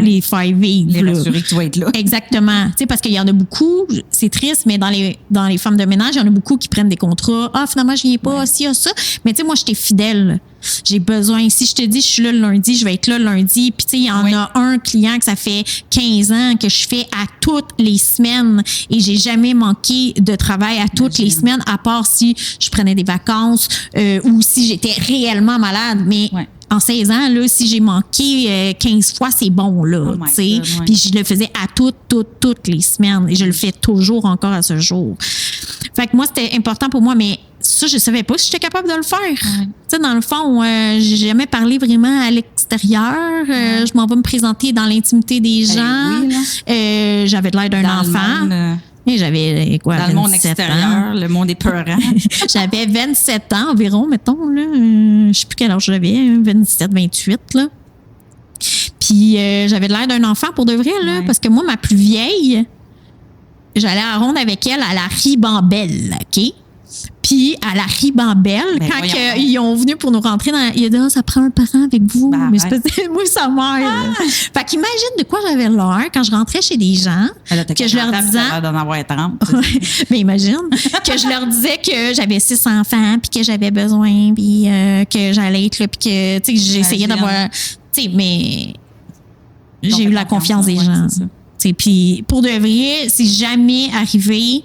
les faire vivre. Les rassurer que tu vas être là. Exactement. Tu sais, parce qu'il y en a beaucoup, c'est triste, mais dans les femmes de ménage, il y en a beaucoup qui prennent des contrats. Ah, finalement, je viens pas, si, ça. Mais tu sais, moi, j'étais fidèle. J'ai besoin. Si je te dis, je suis là le lundi, je vais être là le lundi. Puis, tu sais, il y en a un client que ça fait 15 ans que je fais à toutes les semaines et j'ai jamais manqué de travail à toutes les semaines, à part si je prenais des vacances ou si j'étais réellement malade. Mais en 16 ans, là, si j'ai manqué 15 fois, c'est bon, là, tu sais. Puis je le faisais à toutes les semaines et je le fais toujours encore à ce jour. Fait que moi, c'était important pour moi, mais ça, je savais pas si j'étais capable de le faire. Tu sais, dans le fond, j'ai jamais parlé vraiment à l'extérieur. Je m'en vais me présenter dans l'intimité des gens. J'avais de l'air d'un enfant. Et j'avais quoi, dans le monde extérieur, le monde épeurant. J'avais 27 ans environ, mettons, là. Je sais plus quel âge j'avais, 27, 28, là. Puis j'avais de l'air d'un enfant pour de vrai, là, parce que moi, ma plus vieille, j'allais à ronde avec elle à la ribambelle, OK? Puis à la ribambelle, quand ils ont venu pour nous rentrer dans... Il a dit, ça prend un parent avec vous. Mais c'est moi, sa mère. Fait qu'imagine de quoi j'avais l'air quand je rentrais chez des gens, que je leur disais... d'en avoir 30. Mais imagine que je leur disais que j'avais 6 enfants, puis que j'avais besoin, puis que j'allais être là, puis que, tu sais, j'essayais d'avoir... Tu sais, mais j'ai eu la confiance des gens. Puis pour de vrai, c'est jamais arrivé...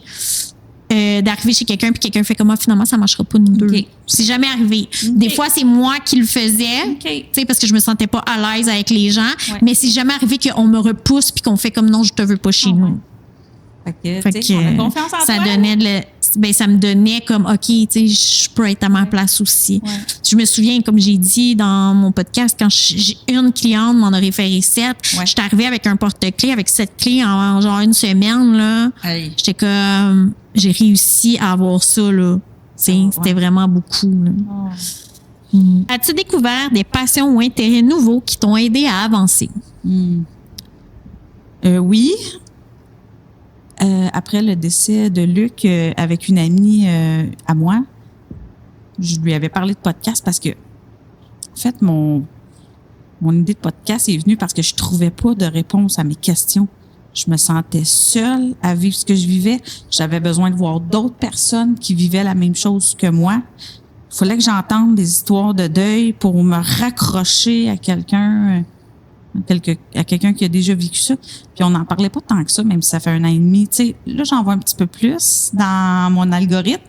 d'arriver chez quelqu'un puis quelqu'un fait comme moi, finalement ça marchera pas nous deux. C'est jamais arrivé. Des fois c'est moi qui le faisais, parce que je me sentais pas à l'aise avec les gens, mais c'est jamais arrivé qu'on me repousse puis qu'on fait comme non, je te veux pas chez nous. Fait que on a confiance en ça toi, donnait ça me donnait comme OK, tu sais, je peux être à ma place aussi. Je me souviens, comme j'ai dit dans mon podcast, quand j'ai une cliente m'en a référé 7, j'étais arrivée avec un porte-clés avec 7 clés en genre une semaine là. J'étais comme j'ai réussi à avoir ça là. C'était vraiment beaucoup. As-tu découvert des passions ou intérêts nouveaux qui t'ont aidé à avancer? Oui. Après le décès de Luc, avec une amie à moi, je lui avais parlé de podcast parce que En fait, mon idée de podcast est venue parce que je trouvais pas de réponse à mes questions. Je me sentais seule à vivre ce que je vivais. J'avais besoin de voir d'autres personnes qui vivaient la même chose que moi. Il fallait que j'entende des histoires de deuil pour me raccrocher à quelqu'un qui a déjà vécu ça. Puis on n'en parlait pas tant que ça, même si ça fait 1 an et demi. Tu sais, là, j'en vois un petit peu plus dans mon algorithme.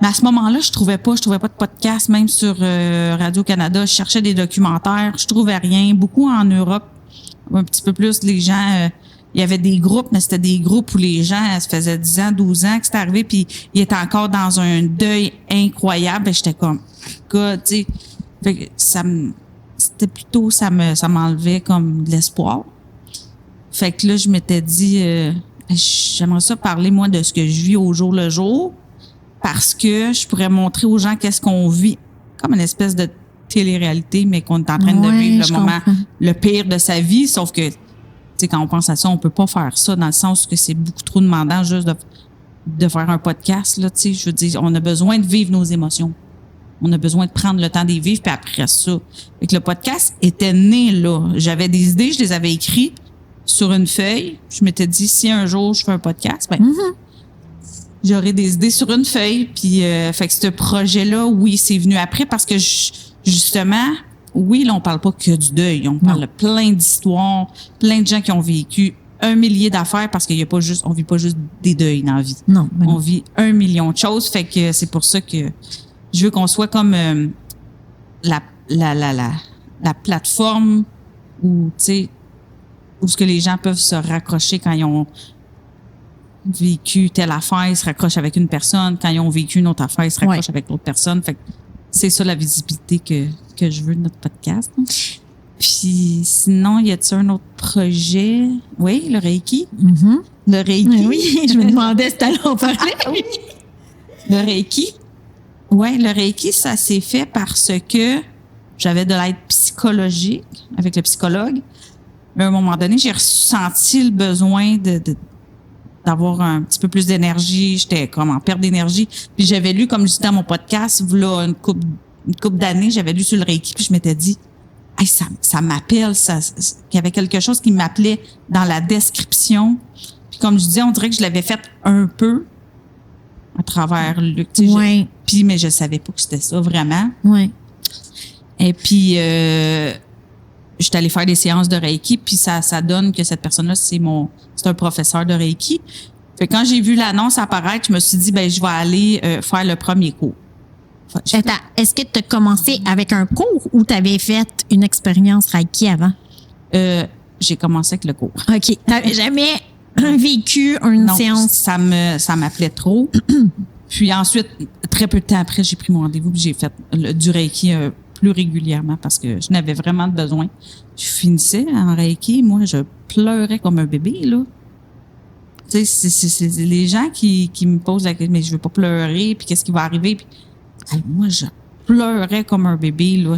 Mais à ce moment-là, je trouvais pas de podcast, même sur Radio-Canada. Je cherchais des documentaires, je trouvais rien. Beaucoup en Europe, un petit peu plus, les gens... il y avait des groupes, mais c'était des groupes où les gens, ça faisait 10 ans, 12 ans que c'était arrivé, puis ils étaient encore dans un deuil incroyable. Et j'étais comme, God, tu sais. Fait que ça m'enlevait comme de l'espoir. Fait que là, je m'étais dit, j'aimerais ça parler, moi, de ce que je vis au jour le jour, parce que je pourrais montrer aux gens qu'est-ce qu'on vit, comme une espèce de télé-réalité, mais qu'on est en train de vivre le moment, le pire de sa vie, sauf que, tu sais, quand on pense à ça, on peut pas faire ça, dans le sens que c'est beaucoup trop demandant juste de faire un podcast, là, tu sais. Je veux dire, on a besoin de vivre nos émotions. On a besoin de prendre le temps de les vivre, puis après ça. Fait que le podcast était né là. J'avais des idées, je les avais écrites sur une feuille. Je m'étais dit, si un jour je fais un podcast, j'aurai des idées sur une feuille. Puis, fait que ce projet-là, oui, c'est venu après parce que justement, oui, là, on parle pas que du deuil. On parle de plein d'histoires, plein de gens qui ont vécu 1 millier d'affaires parce qu'il y a pas juste, on vit pas juste des deuils dans la vie. Non. On vit 1 million de choses. Fait que c'est pour ça que je veux qu'on soit comme la plateforme où, tu sais, où ce que les gens peuvent se raccrocher quand ils ont vécu telle affaire, ils se raccrochent avec une personne. Quand ils ont vécu une autre affaire, ils se raccrochent avec l'autre personne. Fait que c'est ça la visibilité que je veux de notre podcast. Puis sinon, y a-t-il un autre projet? Oui, le Reiki. Le Reiki. Oui, je me demandais si t'allais en parler. Oui. Le Reiki. Ouais, le Reiki, ça s'est fait parce que j'avais de l'aide psychologique avec le psychologue. Mais à un moment donné, j'ai ressenti le besoin d'avoir un petit peu plus d'énergie. J'étais comme en perte d'énergie. Puis j'avais lu, comme je disais dans mon podcast, là, une couple d'années, j'avais lu sur le Reiki, puis je m'étais dit, hey, ça m'appelle, qu'il y avait quelque chose qui m'appelait dans la description. Puis comme je disais, on dirait que je l'avais fait un peu à travers le... Puis, mais je savais pas que c'était ça, vraiment. Oui. Et puis, j'étais allée faire des séances de Reiki, puis ça donne que cette personne-là, c'est un professeur de Reiki. Fait que quand j'ai vu l'annonce apparaître, je me suis dit, je vais aller faire le premier cours. Attends, est-ce que tu as commencé avec un cours ou tu avais fait une expérience Reiki avant? J'ai commencé avec le cours. OK. Tu n'avais jamais vécu une séance? Ça m'appelait trop. Puis ensuite, très peu de temps après, j'ai pris mon rendez-vous, puis j'ai fait du Reiki plus régulièrement parce que je n'avais vraiment besoin. Je finissais en Reiki, moi, je pleurais comme un bébé, là. Tu sais, c'est les gens qui me posent la question, mais je veux pas pleurer, puis qu'est-ce qui va arriver? Puis, moi, je pleurais comme un bébé, là.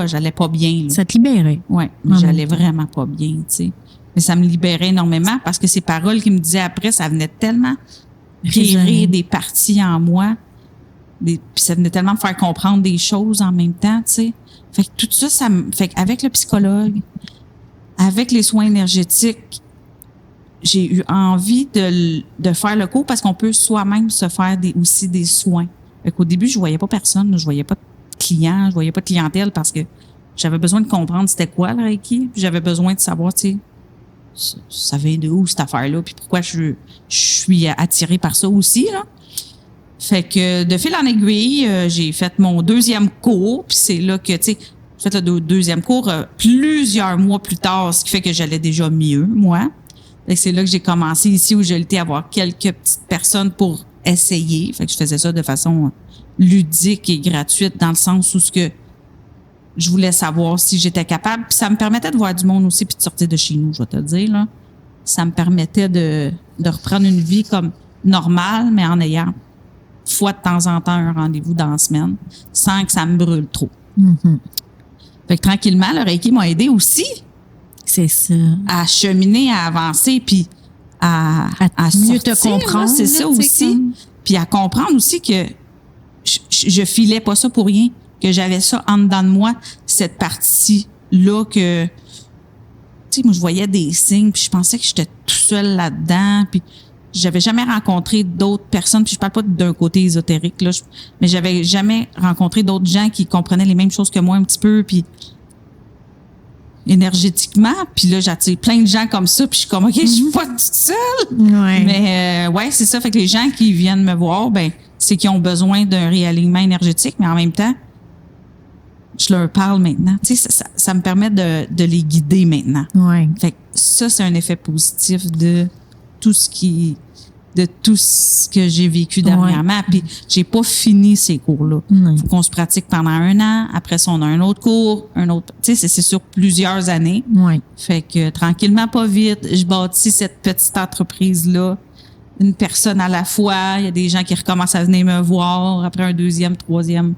J'allais pas bien, là. Ça te libérait? Ouais, mais j'allais vraiment pas bien, tu sais. Mais ça me libérait énormément parce que ces paroles qu'il me disait après, ça venait tellement rire des parties en moi. Puis ça venait tellement me faire comprendre des choses en même temps, tu sais. Fait que tout ça, fait qu'avec le psychologue, avec les soins énergétiques, j'ai eu envie de faire le cours parce qu'on peut soi-même se faire aussi des soins. Fait qu'au début, je voyais pas personne, je voyais pas de clients, je voyais pas de clientèle parce que j'avais besoin de comprendre c'était quoi le Reiki, puis j'avais besoin de savoir, tu sais, ça vient de où cette affaire-là, puis pourquoi je suis attirée par ça aussi, là. Fait que de fil en aiguille, j'ai fait mon 2e cours, puis c'est là que, tu sais, j'ai fait le 2e cours plusieurs mois plus tard, ce qui fait que j'allais déjà mieux, moi. Fait que c'est là que j'ai commencé ici où j'ai été avoir quelques petites personnes pour essayer. Fait que je faisais ça de façon ludique et gratuite dans le sens où ce que je voulais savoir si j'étais capable. Puis ça me permettait de voir du monde aussi puis de sortir de chez nous, je vais te le dire, là. Ça me permettait de reprendre une vie comme normale, mais en ayant fois de temps en temps un rendez-vous dans la semaine sans que ça me brûle trop. Mm-hmm. Fait que tranquillement, le Reiki m'a aidé aussi. C'est ça. À cheminer, à avancer, puis à mieux sortir, te comprendre. C'est ça aussi. Puis à comprendre aussi que je filais pas ça pour rien. que j'avais ça en dedans de moi, cette partie-là que, tu sais, moi, je voyais des signes, puis je pensais que j'étais tout seul là-dedans, puis j'avais jamais rencontré d'autres personnes, puis je parle pas d'un côté ésotérique, là, mais j'avais jamais rencontré d'autres gens qui comprenaient les mêmes choses que moi un petit peu, puis énergétiquement, puis là, j'attire plein de gens comme ça, puis je suis comme, OK, je suis pas toute seule. Ouais. Mais ouais, c'est ça. Fait que les gens qui viennent me voir, ben c'est qu'ils ont besoin d'un réalignement énergétique, mais en même temps, je leur parle maintenant. Tu sais, ça me permet de les guider maintenant. Ouais. Fait que ça, c'est un effet positif de tout ce que j'ai vécu dernièrement. Puis j'ai pas fini ces cours-là. Faut qu'on se pratique pendant 1 an. Après ça, on a un autre cours, un autre. Tu sais, c'est sur plusieurs années. Ouais. Fait que tranquillement, pas vite, je bâtis cette petite entreprise-là. Une personne à la fois. Il y a des gens qui recommencent à venir me voir après un 2e, 3e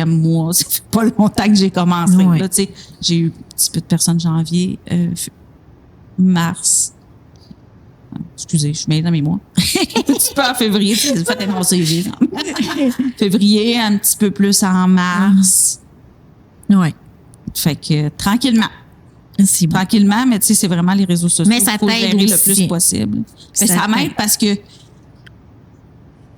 mois. Ça fait pas longtemps que j'ai commencé. Ouais. Là, tu sais, j'ai eu un petit peu de personnes janvier, mars. Excusez, je suis mêlée dans mes mois. Un petit peu en février, c'est fait mon CV. Février, un petit peu plus en mars. Ouais. Fait que tranquillement. C'est bon. Tranquillement, mais tu sais, c'est vraiment les réseaux sociaux. Mais ça faut t'aide gérer aussi. le plus possible. Mais ça Ça m'aide t'aide. parce que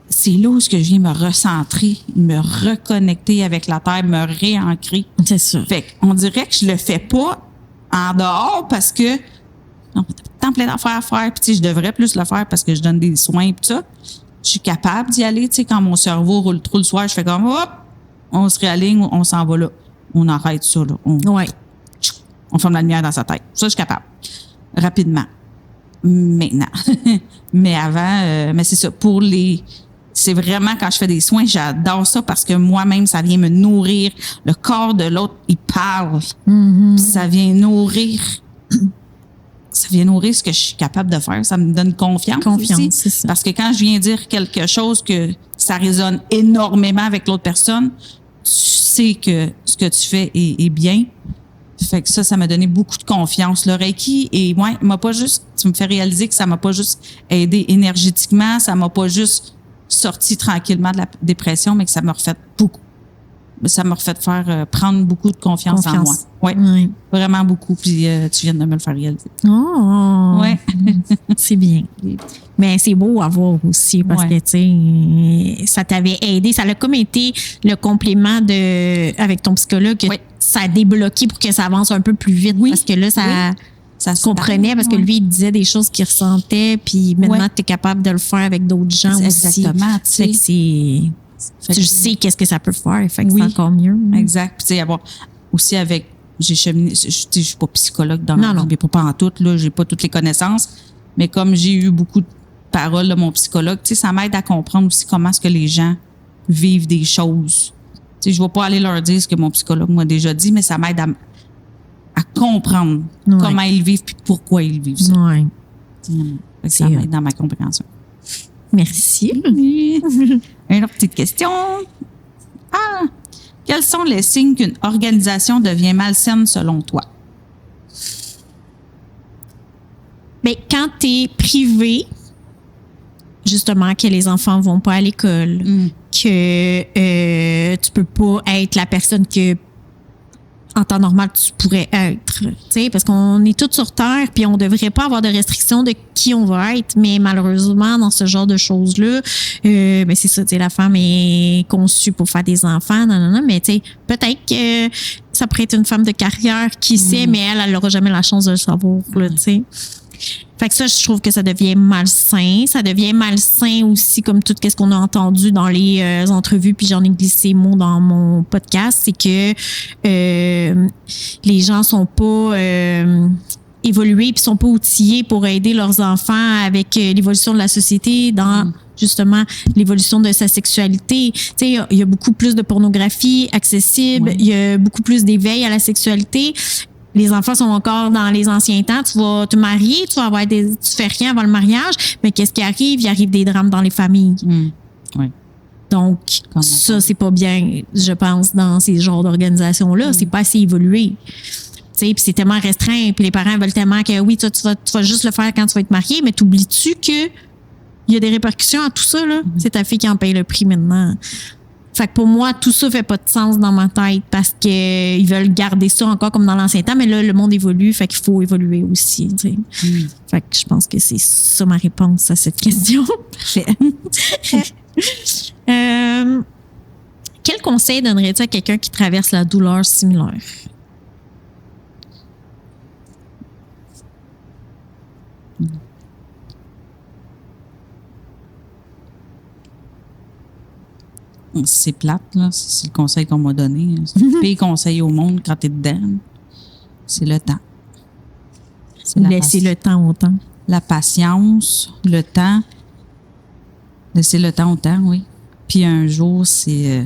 c'est là où je viens me recentrer, me reconnecter avec la Terre, me réancrer. C'est ça. Fait qu'on dirait que je le fais pas en dehors parce que non, tant plein d'affaires à faire. Puis tu sais, je devrais plus le faire parce que je donne des soins et tout ça. Je suis capable d'y aller. Tu sais, quand mon cerveau roule trop le soir, je fais comme hop, on se réaligne, on s'en va là. On arrête ça là. On ferme la lumière dans sa tête. Ça, je suis capable. Rapidement. Maintenant. Mais avant, mais c'est ça. C'est vraiment quand je fais des soins, j'adore ça parce que moi-même, ça vient me nourrir. Le corps de l'autre, il parle. Puis ça vient nourrir. Ça vient nourrir ce que je suis capable de faire. Ça me donne confiance aussi. C'est ça. Parce que quand je viens dire quelque chose que ça résonne énormément avec l'autre personne, tu sais que ce que tu fais est bien. Fait que ça m'a donné beaucoup de confiance. Le Reiki, et ouais, tu me fais réaliser que ça m'a pas juste aidé énergétiquement, ça m'a pas juste sorti tranquillement de la dépression, mais que ça m'a refait faire prendre beaucoup de confiance en moi. Ouais. Vraiment beaucoup. Puis tu viens de me le faire réaliser. Oh! Ouais. C'est bien. Mais c'est beau à voir aussi parce que, tu sais, ça t'avait aidé. Ça a comme été le complément avec ton psychologue que ça a débloqué pour que ça avance un peu plus vite. Parce que là, ça se comprenait parce que lui, il disait des choses qu'il ressentait. Puis maintenant, tu es capable de le faire avec d'autres gens aussi. Exactement. Tu sais, tu sais qu'est-ce que ça peut faire. Fait que c'est encore mieux. Exact. Puis tu sais, aussi avec, j'ai cheminé, je suis pas psychologue dans la vie, mais pas en tout, là, j'ai pas toutes les connaissances. Mais comme j'ai eu beaucoup de paroles de mon psychologue, tu sais, ça m'aide à comprendre aussi comment est-ce que les gens vivent des choses. Tu sais, je vais pas aller leur dire ce que mon psychologue m'a déjà dit, mais ça m'aide à comprendre comment ils vivent puis pourquoi ils vivent ça. Ouais. Ça m'aide dans ma compréhension. Merci. Une autre petite question. Quels sont les signes qu'une organisation devient malsaine selon toi? Bien, quand tu es privé, justement, que les enfants vont pas à l'école, que tu peux pas être la personne que en temps normal tu pourrais être, tu sais, parce qu'on est tous sur Terre puis on devrait pas avoir de restrictions de qui on va être, mais malheureusement dans ce genre de choses-là, ben c'est ça, tu sais, la femme est conçue pour faire des enfants, mais tu sais, peut-être que ça pourrait être une femme de carrière, qui sait, mais elle n'aura jamais la chance de le savoir, là, tu sais. Fait que ça, je trouve que ça devient malsain. Ça devient malsain aussi, comme tout ce qu'on a entendu dans les entrevues, puis j'en ai glissé mot dans mon podcast, c'est que les gens sont pas évolués puis sont pas outillés pour aider leurs enfants avec l'évolution de la société dans justement l'évolution de sa sexualité. Tu sais, il y a beaucoup plus de pornographie accessible, il y a beaucoup plus d'éveil à la sexualité. Les enfants sont encore dans les anciens temps. Tu vas te marier, tu fais rien avant le mariage, mais qu'est-ce qui arrive? Il arrive des drames dans les familles. Donc, ça, c'est pas bien, je pense, dans ces genres d'organisations-là. C'est pas assez évolué. Puis c'est tellement restreint, puis les parents veulent tellement que oui, toi, tu vas juste le faire quand tu vas être marié, mais t'oublies-tu que il y a des répercussions à tout ça, là? C'est ta fille qui en paye le prix maintenant. Fait que pour moi, tout ça fait pas de sens dans ma tête parce que ils veulent garder ça encore comme dans l'ancien temps, mais là, le monde évolue, fait qu'il faut évoluer aussi. Fait que je pense que c'est ça ma réponse à cette question. Quel conseil donnerais-tu à quelqu'un qui traverse la douleur similaire? C'est plate, là. C'est le conseil qu'on m'a donné. C'est le pire conseil au monde quand t'es dedans. C'est le temps. Laisser le temps au temps. La patience, le temps. Laisser le temps au temps, oui. Puis un jour, c'est...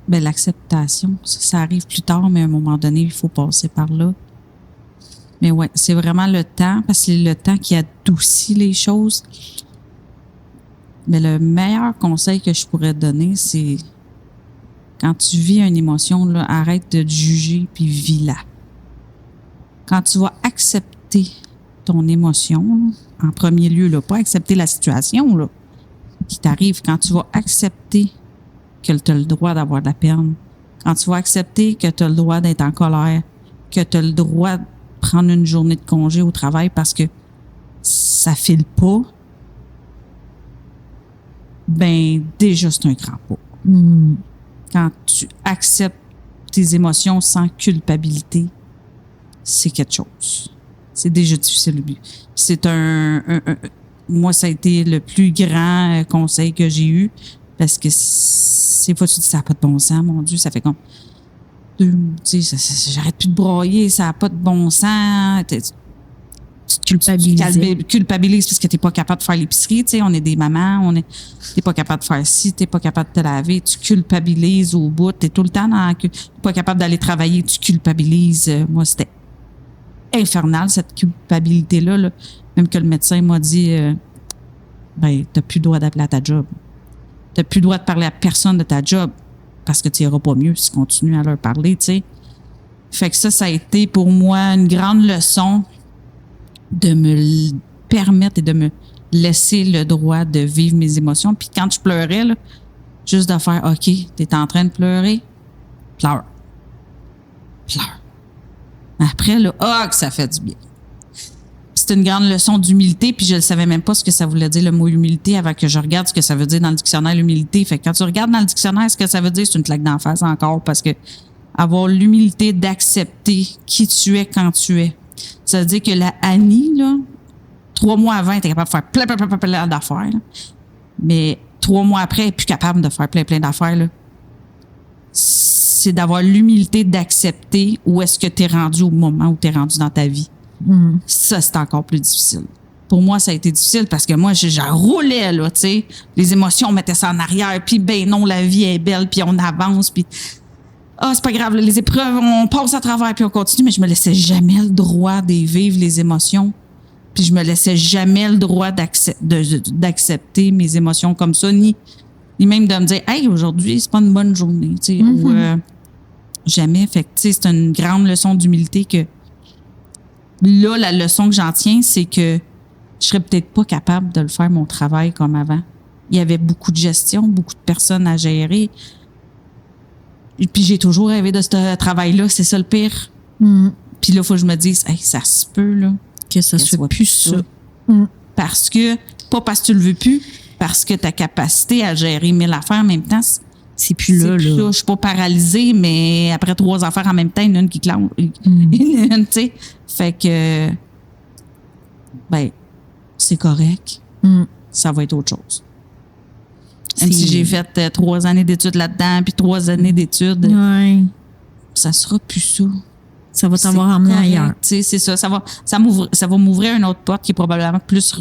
l'acceptation. Ça arrive plus tard, mais à un moment donné, il faut passer par là. Mais ouais, c'est vraiment le temps, parce que c'est le temps qui adoucit les choses. Mais le meilleur conseil que je pourrais te donner, c'est quand tu vis une émotion, là, arrête de te juger puis vis-la. Quand tu vas accepter ton émotion, là, en premier lieu, là, pas accepter la situation là, qui t'arrive, quand tu vas accepter que tu as le droit d'avoir de la peine, quand tu vas accepter que tu as le droit d'être en colère, que tu as le droit de prendre une journée de congé au travail parce que ça file pas, ben déjà c'est un grand pas. Quand tu acceptes tes émotions sans culpabilité, c'est quelque chose. C'est déjà difficile. C'est moi, ça a été le plus grand conseil que j'ai eu parce que ces fois tu dis ça n'a pas de bon sens, mon Dieu, ça fait comme j'arrête plus de broyer, ça n'a pas de bon sens. Tu culpabilises parce que tu n'es pas capable de faire l'épicerie. On est des mamans, tu n'es pas capable de faire ci, tu n'es pas capable de te laver. Tu culpabilises au bout. Tu es tout le temps pas capable d'aller travailler, tu culpabilises. Moi, c'était infernal, cette culpabilité-là. Là. Même que le médecin m'a dit tu n'as plus le droit d'appeler à ta job. Tu n'as plus le droit de parler à personne de ta job. Parce que tu n'iras pas mieux si tu continues à leur parler, tu sais. Fait que ça a été pour moi une grande leçon de me permettre et de me laisser le droit de vivre mes émotions. Puis quand je pleurais, là, juste de faire « OK, t'es en train de pleurer, pleure. Pleure. » Après, là, que ça fait du bien. C'était une grande leçon d'humilité, puis je ne savais même pas ce que ça voulait dire, le mot humilité, avant que je regarde ce que ça veut dire dans le dictionnaire, l'humilité. Fait que quand tu regardes dans le dictionnaire, ce que ça veut dire, c'est une claque d'en face encore, parce que avoir l'humilité d'accepter qui tu es quand tu es. Ça veut dire que la Annie, là, 3 mois avant, elle était capable de faire plein d'affaires, là. Mais 3 mois après, elle n'est plus capable de faire plein d'affaires, là. C'est d'avoir l'humilité d'accepter où est-ce que tu es rendu au moment où tu es rendu dans ta vie. Ça, c'est encore plus difficile. Pour moi, ça a été difficile parce que moi, je roulais, là, tu sais. Les émotions, on mettait ça en arrière, puis ben non, la vie est belle, puis on avance, puis c'est pas grave, les épreuves, on passe à travers, puis on continue, mais je me laissais jamais le droit de vivre les émotions. Puis je me laissais jamais le droit d'accepter mes émotions comme ça, ni même de me dire, hey, aujourd'hui, c'est pas une bonne journée, tu sais, ou jamais. Fait que, tu sais, c'est une grande leçon d'humilité que là, la leçon que j'en tiens, c'est que je serais peut-être pas capable de le faire, mon travail, comme avant. Il y avait beaucoup de gestion, beaucoup de personnes à gérer. Et puis, j'ai toujours rêvé de ce travail-là. C'est ça le pire. Puis là, il faut que je me dise, hey, ça se peut, là. Que ça soit plus ça. Parce que, pas parce que tu le veux plus, parce que ta capacité à gérer 1000 affaires en même temps, c'est plus là. Je suis pas paralysée, mais après 3 affaires en même temps, il y en a une qui clenche. Tu sais. Fait que, c'est correct. Ça va être autre chose. Même si j'ai fait 3 années d'études là-dedans, puis 3 années d'études, ça sera plus ça. Ça va t'avoir emmené ailleurs. C'est ça. Ça va m'ouvrir une autre porte qui est probablement plus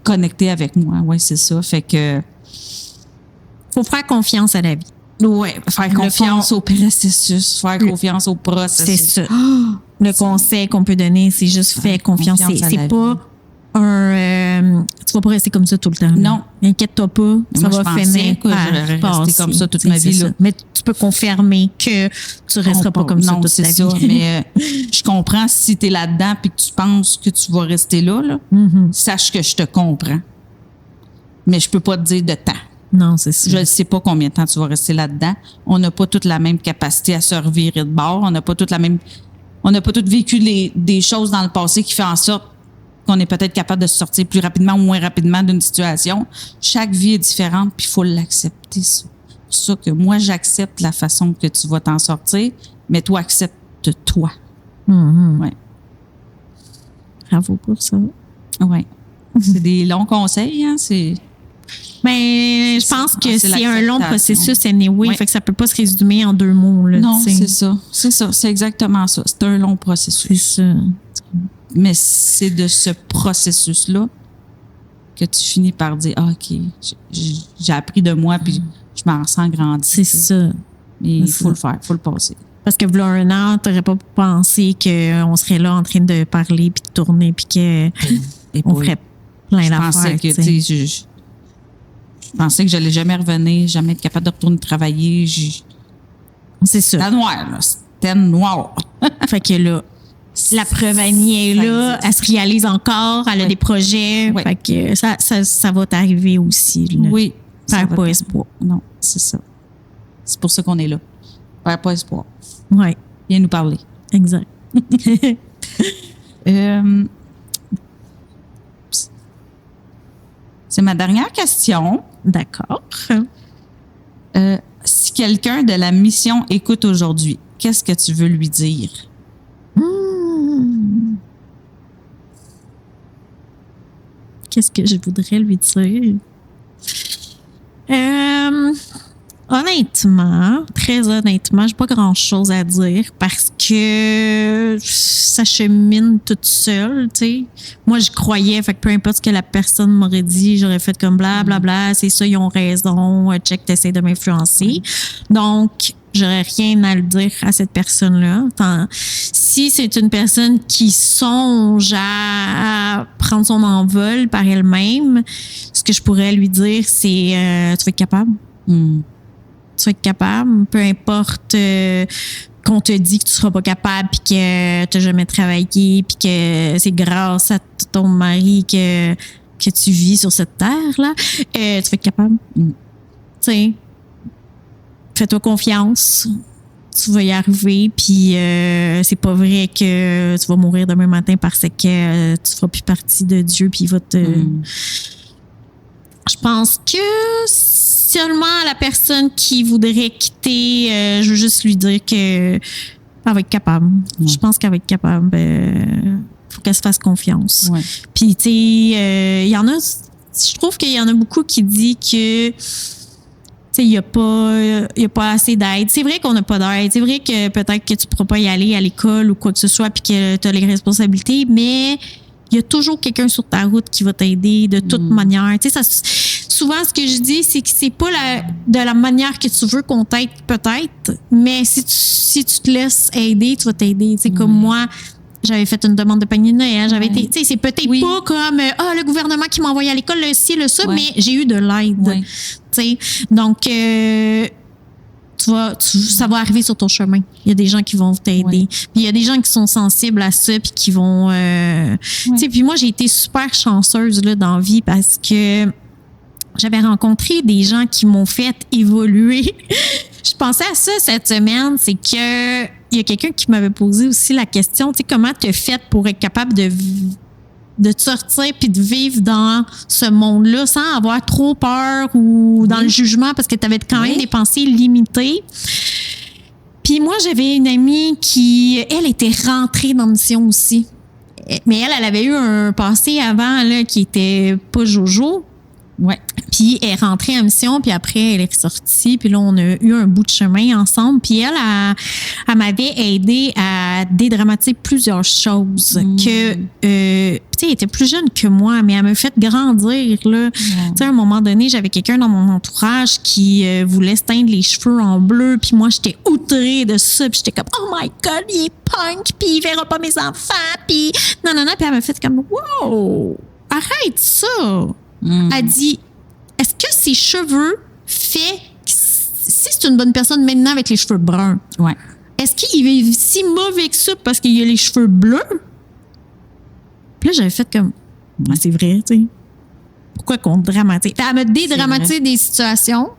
connectée avec moi. Oui, c'est ça. Fait que faut faire confiance à la vie. Oui, faire confiance au processus, faire confiance au processus. C'est ça. Le conseil qu'on peut donner, c'est juste faire confiance. C'est pas un... tu Tu vas pas rester comme ça tout le temps. Non. Inquiète-toi pas, ça va finir. Que j'aurais resté comme ça toute ma vie. Là. Mais tu peux confirmer que tu resteras pas comme ça toute ta vie. Non, c'est ça. Mais je comprends si tu es là-dedans et que tu penses que tu vas rester là. Sache que je te comprends. Mais je peux pas te dire de temps. Non, c'est ça. Je ne sais pas combien de temps tu vas rester là-dedans. On n'a pas toute la même capacité à se revirer de bord. On n'a pas toutes vécu des choses dans le passé qui fait en sorte qu'on est peut-être capable de se sortir plus rapidement ou moins rapidement d'une situation. Chaque vie est différente, puis il faut l'accepter. C'est pour ça que moi, j'accepte la façon que tu vas t'en sortir, mais toi, accepte-toi. Ouais. Bravo pour ça. Oui. C'est des longs conseils, hein? Mais je pense que c'est un long processus anyway, fait que ça peut pas se résumer en 2 mots. Là, non, c'est ça. C'est ça. C'est exactement ça. C'est un long processus. C'est ça. Mais c'est de ce processus-là que tu finis par dire OK, j'ai appris de moi puis je m'en sens grandi. C'est ça. Mais il faut le faire, il faut le passer. Parce que voilà 1 an, t'aurais pas pensé qu'on serait là en train de parler puis de tourner puis qu'on ferait plein d'affaires. Je pensais que j'allais jamais revenir, jamais être capable de retourner travailler. C'est ça. C'était noir, là. C'était noir. Fait que là, la preuve Annie est là, elle se réalise encore, elle a des projets. Fait que ça va t'arriver aussi. Là. Oui. Perds pas espoir. Non, c'est ça. C'est pour ça qu'on est là. Perds pas espoir. Oui. Viens nous parler. Exact. C'est ma dernière question. D'accord. Si quelqu'un de la mission écoute aujourd'hui, qu'est-ce que tu veux lui dire? Qu'est-ce que je voudrais lui dire? Honnêtement, très honnêtement, j'ai pas grand-chose à dire parce que ça chemine toute seule, tu sais. Moi, je croyais, fait que peu importe ce que la personne m'aurait dit, j'aurais fait comme blablabla, c'est ça, ils ont raison, check, t'essaies de m'influencer. Donc, j'aurais rien à le dire à cette personne-là. Si c'est une personne qui songe à prendre son envol par elle-même, ce que je pourrais lui dire, c'est tu vas être capable. Tu vas être capable, peu importe qu'on te dit que tu seras pas capable puis que tu n'as jamais travaillé puis que c'est grâce à ton mari que tu vis sur cette terre-là, tu vas être capable. Tu sais, fais-toi confiance. Tu vas y arriver, puis c'est pas vrai que tu vas mourir demain matin parce que tu feras plus partie de Dieu puis il va te... Je pense que seulement la personne qui voudrait quitter, je veux juste lui dire que elle va être capable. Je pense qu'elle va être capable. Faut qu'elle se fasse confiance. Puis tu sais, il y en a. Je trouve qu'il y en a beaucoup qui disent que il y a pas assez d'aide. C'est vrai qu'on n'a pas d'aide. C'est vrai que peut-être que tu pourras pas y aller à l'école ou quoi que ce soit, puis que tu as les responsabilités, mais il y a toujours quelqu'un sur ta route qui va t'aider de toute manière. Tu sais, souvent, ce que je dis, c'est que c'est pas de la manière que tu veux qu'on t'aide, peut-être, mais si tu te laisses aider, tu vas t'aider. Tu sais, comme moi, j'avais fait une demande de panier de Noël. J'avais été, tu sais, c'est peut-être pas comme, le gouvernement qui m'a envoyé à l'école, le ci, le ça, mais j'ai eu de l'aide. Tu sais, donc, ça va arriver sur ton chemin. Il y a des gens qui vont t'aider. Puis il y a des gens qui sont sensibles à ça puis qui vont tu sais, puis moi j'ai été super chanceuse là dans la vie parce que j'avais rencontré des gens qui m'ont fait évoluer. Je pensais à ça cette semaine, c'est que il y a quelqu'un qui m'avait posé aussi la question, tu sais, comment tu as fait pour être capable de te sortir puis de vivre dans ce monde-là sans avoir trop peur ou dans le jugement parce que tu avais quand même des pensées limitées. Puis moi, j'avais une amie qui, elle, était rentrée dans mission aussi. Mais elle avait eu un passé avant là, qui était pas jojo. Puis elle est rentrée en mission, puis après elle est ressortie, puis là on a eu un bout de chemin ensemble, puis elle m'avait aidé à dédramatiser plusieurs choses que tu sais, elle était plus jeune que moi, mais elle m'a fait grandir là. Tu sais, à un moment donné, j'avais quelqu'un dans mon entourage qui voulait se teindre les cheveux en bleu, puis moi j'étais outrée de ça, puis j'étais comme oh my god, il est punk, puis il verra pas mes enfants, puis non, puis elle m'a fait comme wow. arrête ça. Elle dit, est-ce que ses cheveux fait, si c'est une bonne personne maintenant avec les cheveux bruns, est-ce qu'il est si mauvais que ça parce qu'il a les cheveux bleus? Puis là, j'avais fait comme, c'est vrai, tu sais. Pourquoi qu'on dramatise? Puis elle m'a dédramatisé des situations,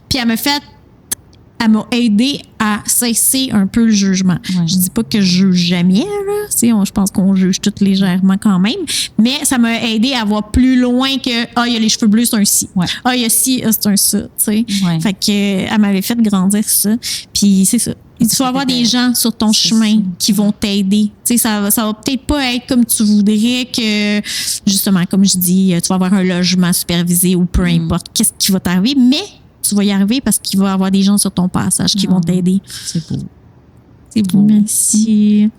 puis elle m'a aidé à cesser un peu le jugement. Je dis pas que je juge jamais, là. Je pense qu'on juge tout légèrement quand même, mais ça m'a aidé à voir plus loin que il y a les cheveux bleus, c'est un ci. Il y a ci, c'est un ça, tu sais. Fait que elle m'avait fait grandir ça. Puis c'est ça. Il faut avoir des gens sur ton chemin qui vont t'aider. Tu sais, ça va peut-être pas être comme tu voudrais que, justement, comme je dis, tu vas avoir un logement supervisé ou peu importe qu'est-ce qui va t'arriver, mais tu vas y arriver parce qu'il va y avoir des gens sur ton passage qui vont t'aider. C'est beau. C'est beau. Merci.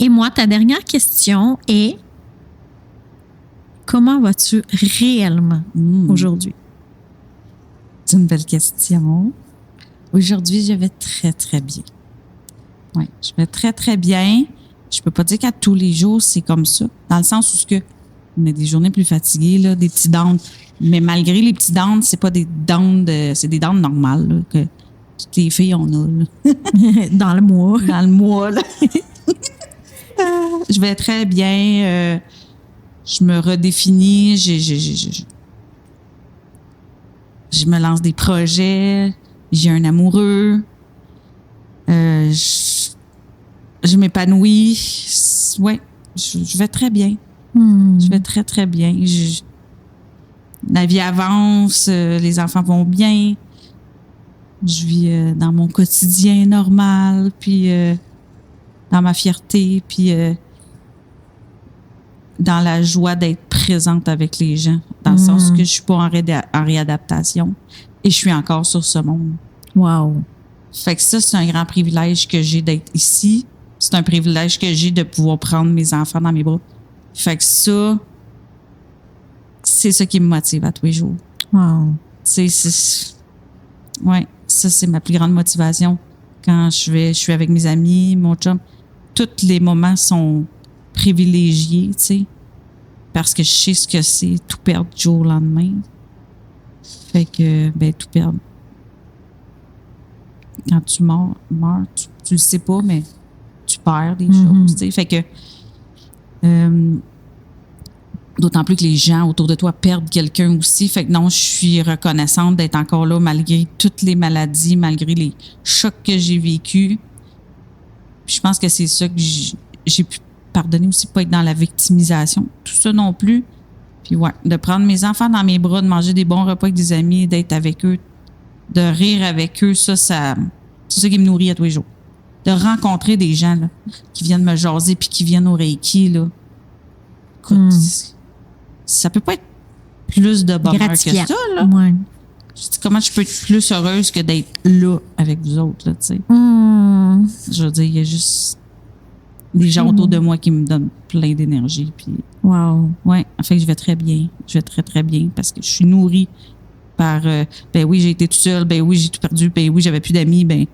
Et moi, ta dernière question est, comment vas-tu réellement aujourd'hui? C'est une belle question. Aujourd'hui, je vais très, très bien. Oui, je vais très, très bien. Je peux pas dire qu'à tous les jours, c'est comme ça. Dans le sens où on a des journées plus fatiguées, là, des petits downs. Mais malgré les petits downs, c'est pas des downs c'est des downs normales, là, que toutes les filles, on a, là. Dans le mois. Dans le mois, là. Je vais très bien. Je me redéfinis. Je me lance des projets. J'ai un amoureux. Je m'épanouis. Ouais, je vais très bien. Je vais très, très bien. La vie avance, les enfants vont bien. Je vis dans mon quotidien normal, puis dans ma fierté, puis dans la joie d'être présente avec les gens, dans le sens que je suis pas en réadaptation et je suis encore sur ce monde. Wow. Fait que ça, c'est un grand privilège que j'ai d'être ici. C'est un privilège que j'ai de pouvoir prendre mes enfants dans mes bras. Fait que ça, c'est ça qui me motive à tous les jours. Wow. Ouais, ça, c'est ma plus grande motivation. Quand je suis avec mes amis, mon chum, tous les moments sont privilégiés, tu sais, parce que je sais ce que c'est, tout perdre du jour au lendemain. Fait que, tout perdre. Quand tu meurs, tu le sais pas, mais tu perds des choses, tu sais. Fait que, d'autant plus que les gens autour de toi perdent quelqu'un aussi. Fait que non, je suis reconnaissante d'être encore là malgré toutes les maladies, malgré les chocs que j'ai vécus. Puis je pense que c'est ça que j'ai pu pardonner aussi, pas être dans la victimisation. Tout ça non plus. Puis ouais, de prendre mes enfants dans mes bras, de manger des bons repas avec des amis, d'être avec eux, de rire avec eux, ça c'est ça qui me nourrit à tous les jours. De rencontrer des gens là, qui viennent me jaser puis qui viennent au Reiki, là. Écoute, ça peut pas être plus de bonheur que ça, là. Ouais. Je dis, comment je peux être plus heureuse que d'être là avec vous autres, là, tu sais. Je veux dire, il y a juste des gens autour de moi qui me donnent plein d'énergie. Puis, ouais, en fait, je vais très bien. Je vais très, très bien parce que je suis nourrie par, oui, j'ai été toute seule, oui, j'ai tout perdu, oui, j'avais plus d'amis, puis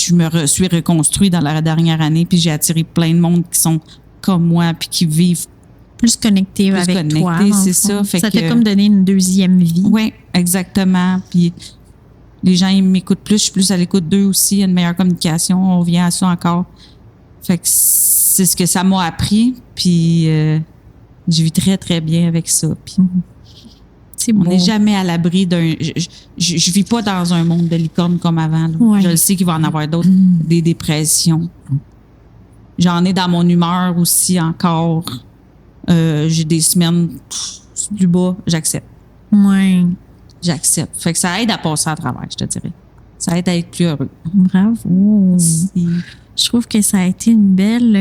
je me suis reconstruit dans la dernière année, puis j'ai attiré plein de monde qui sont comme moi, puis qui vivent plus connecté avec toi. C'est ça. Fait ça t'a comme donné une deuxième vie. Oui, exactement. Puis les gens, ils m'écoutent plus, je suis plus à l'écoute d'eux aussi, il y a une meilleure communication, on revient à ça encore. Fait que c'est ce que ça m'a appris, puis je vis très, très bien avec ça. Puis on n'est jamais à l'abri d'un... Je vis pas dans un monde de licorne comme avant. Là. Je le sais qu'il va en avoir d'autres, des dépressions. J'en ai dans mon humeur aussi encore. J'ai des semaines plus bas, j'accepte. Oui. J'accepte. Fait que ça aide à passer à travers, je te dirais. Ça aide à être plus heureux. Bravo. Je trouve que ça a été une belle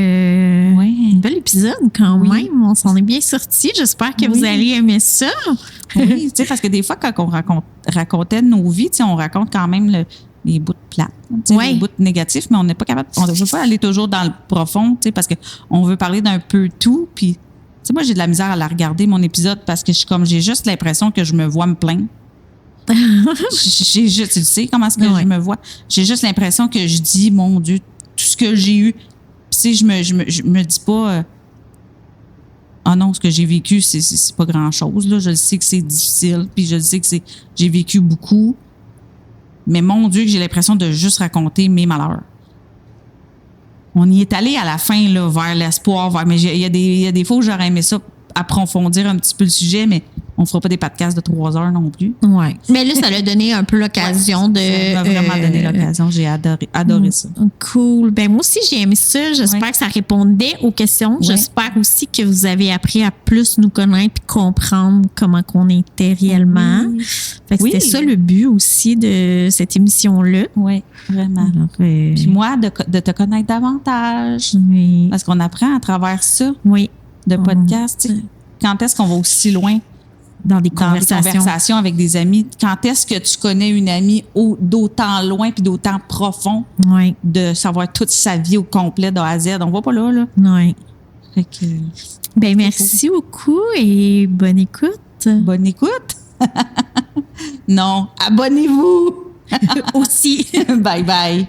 épisode quand même. On s'en est bien sortis. J'espère que vous allez aimer ça. Oui, tu sais, parce que des fois, quand on racontait nos vies, tu sais, on raconte quand même les bouts plates, les bouts négatifs, mais on n'est pas capable, on ne veut pas aller toujours dans le profond, tu sais, parce qu'on veut parler d'un peu tout. Puis, tu sais, moi, j'ai de la misère à la regarder, mon épisode, parce que j'ai juste l'impression que je me vois me plaindre. Tu sais comment est-ce que je me vois? J'ai juste l'impression que je dis, mon Dieu, tout ce que j'ai eu. Puis, tu sais, je me dis pas, oh non, ce que j'ai vécu, c'est pas grand-chose. Là. Je sais que c'est difficile, puis je sais que j'ai vécu beaucoup. Mais mon Dieu, que j'ai l'impression de juste raconter mes malheurs. On y est allé à la fin, là, vers l'espoir, mais il y a des fois où j'aurais aimé ça approfondir un petit peu le sujet, mais on fera pas des podcasts de 3 heures non plus. Ouais. Mais là, ça l'a donné un peu l'occasion de... Ça m'a vraiment donné l'occasion. J'ai adoré ça. Cool. Ben moi aussi, j'ai aimé ça. J'espère que ça répondait aux questions. Ouais. J'espère aussi que vous avez appris à plus nous connaître et comprendre comment qu'on était réellement. Fait que c'était ça le but aussi de cette émission-là. Oui, vraiment. Alors, puis moi, de te connaître davantage. Oui. Parce qu'on apprend à travers ça. Oui. De podcast. Quand est-ce qu'on va aussi loin? Dans des conversations avec des amis. Quand est-ce que tu connais une amie d'autant loin puis d'autant profond de savoir toute sa vie au complet de A à Z? On va pas là. Oui. Fait que, ben, merci beaucoup et bonne écoute. Bonne écoute? Non, abonnez-vous! Aussi. Bye bye.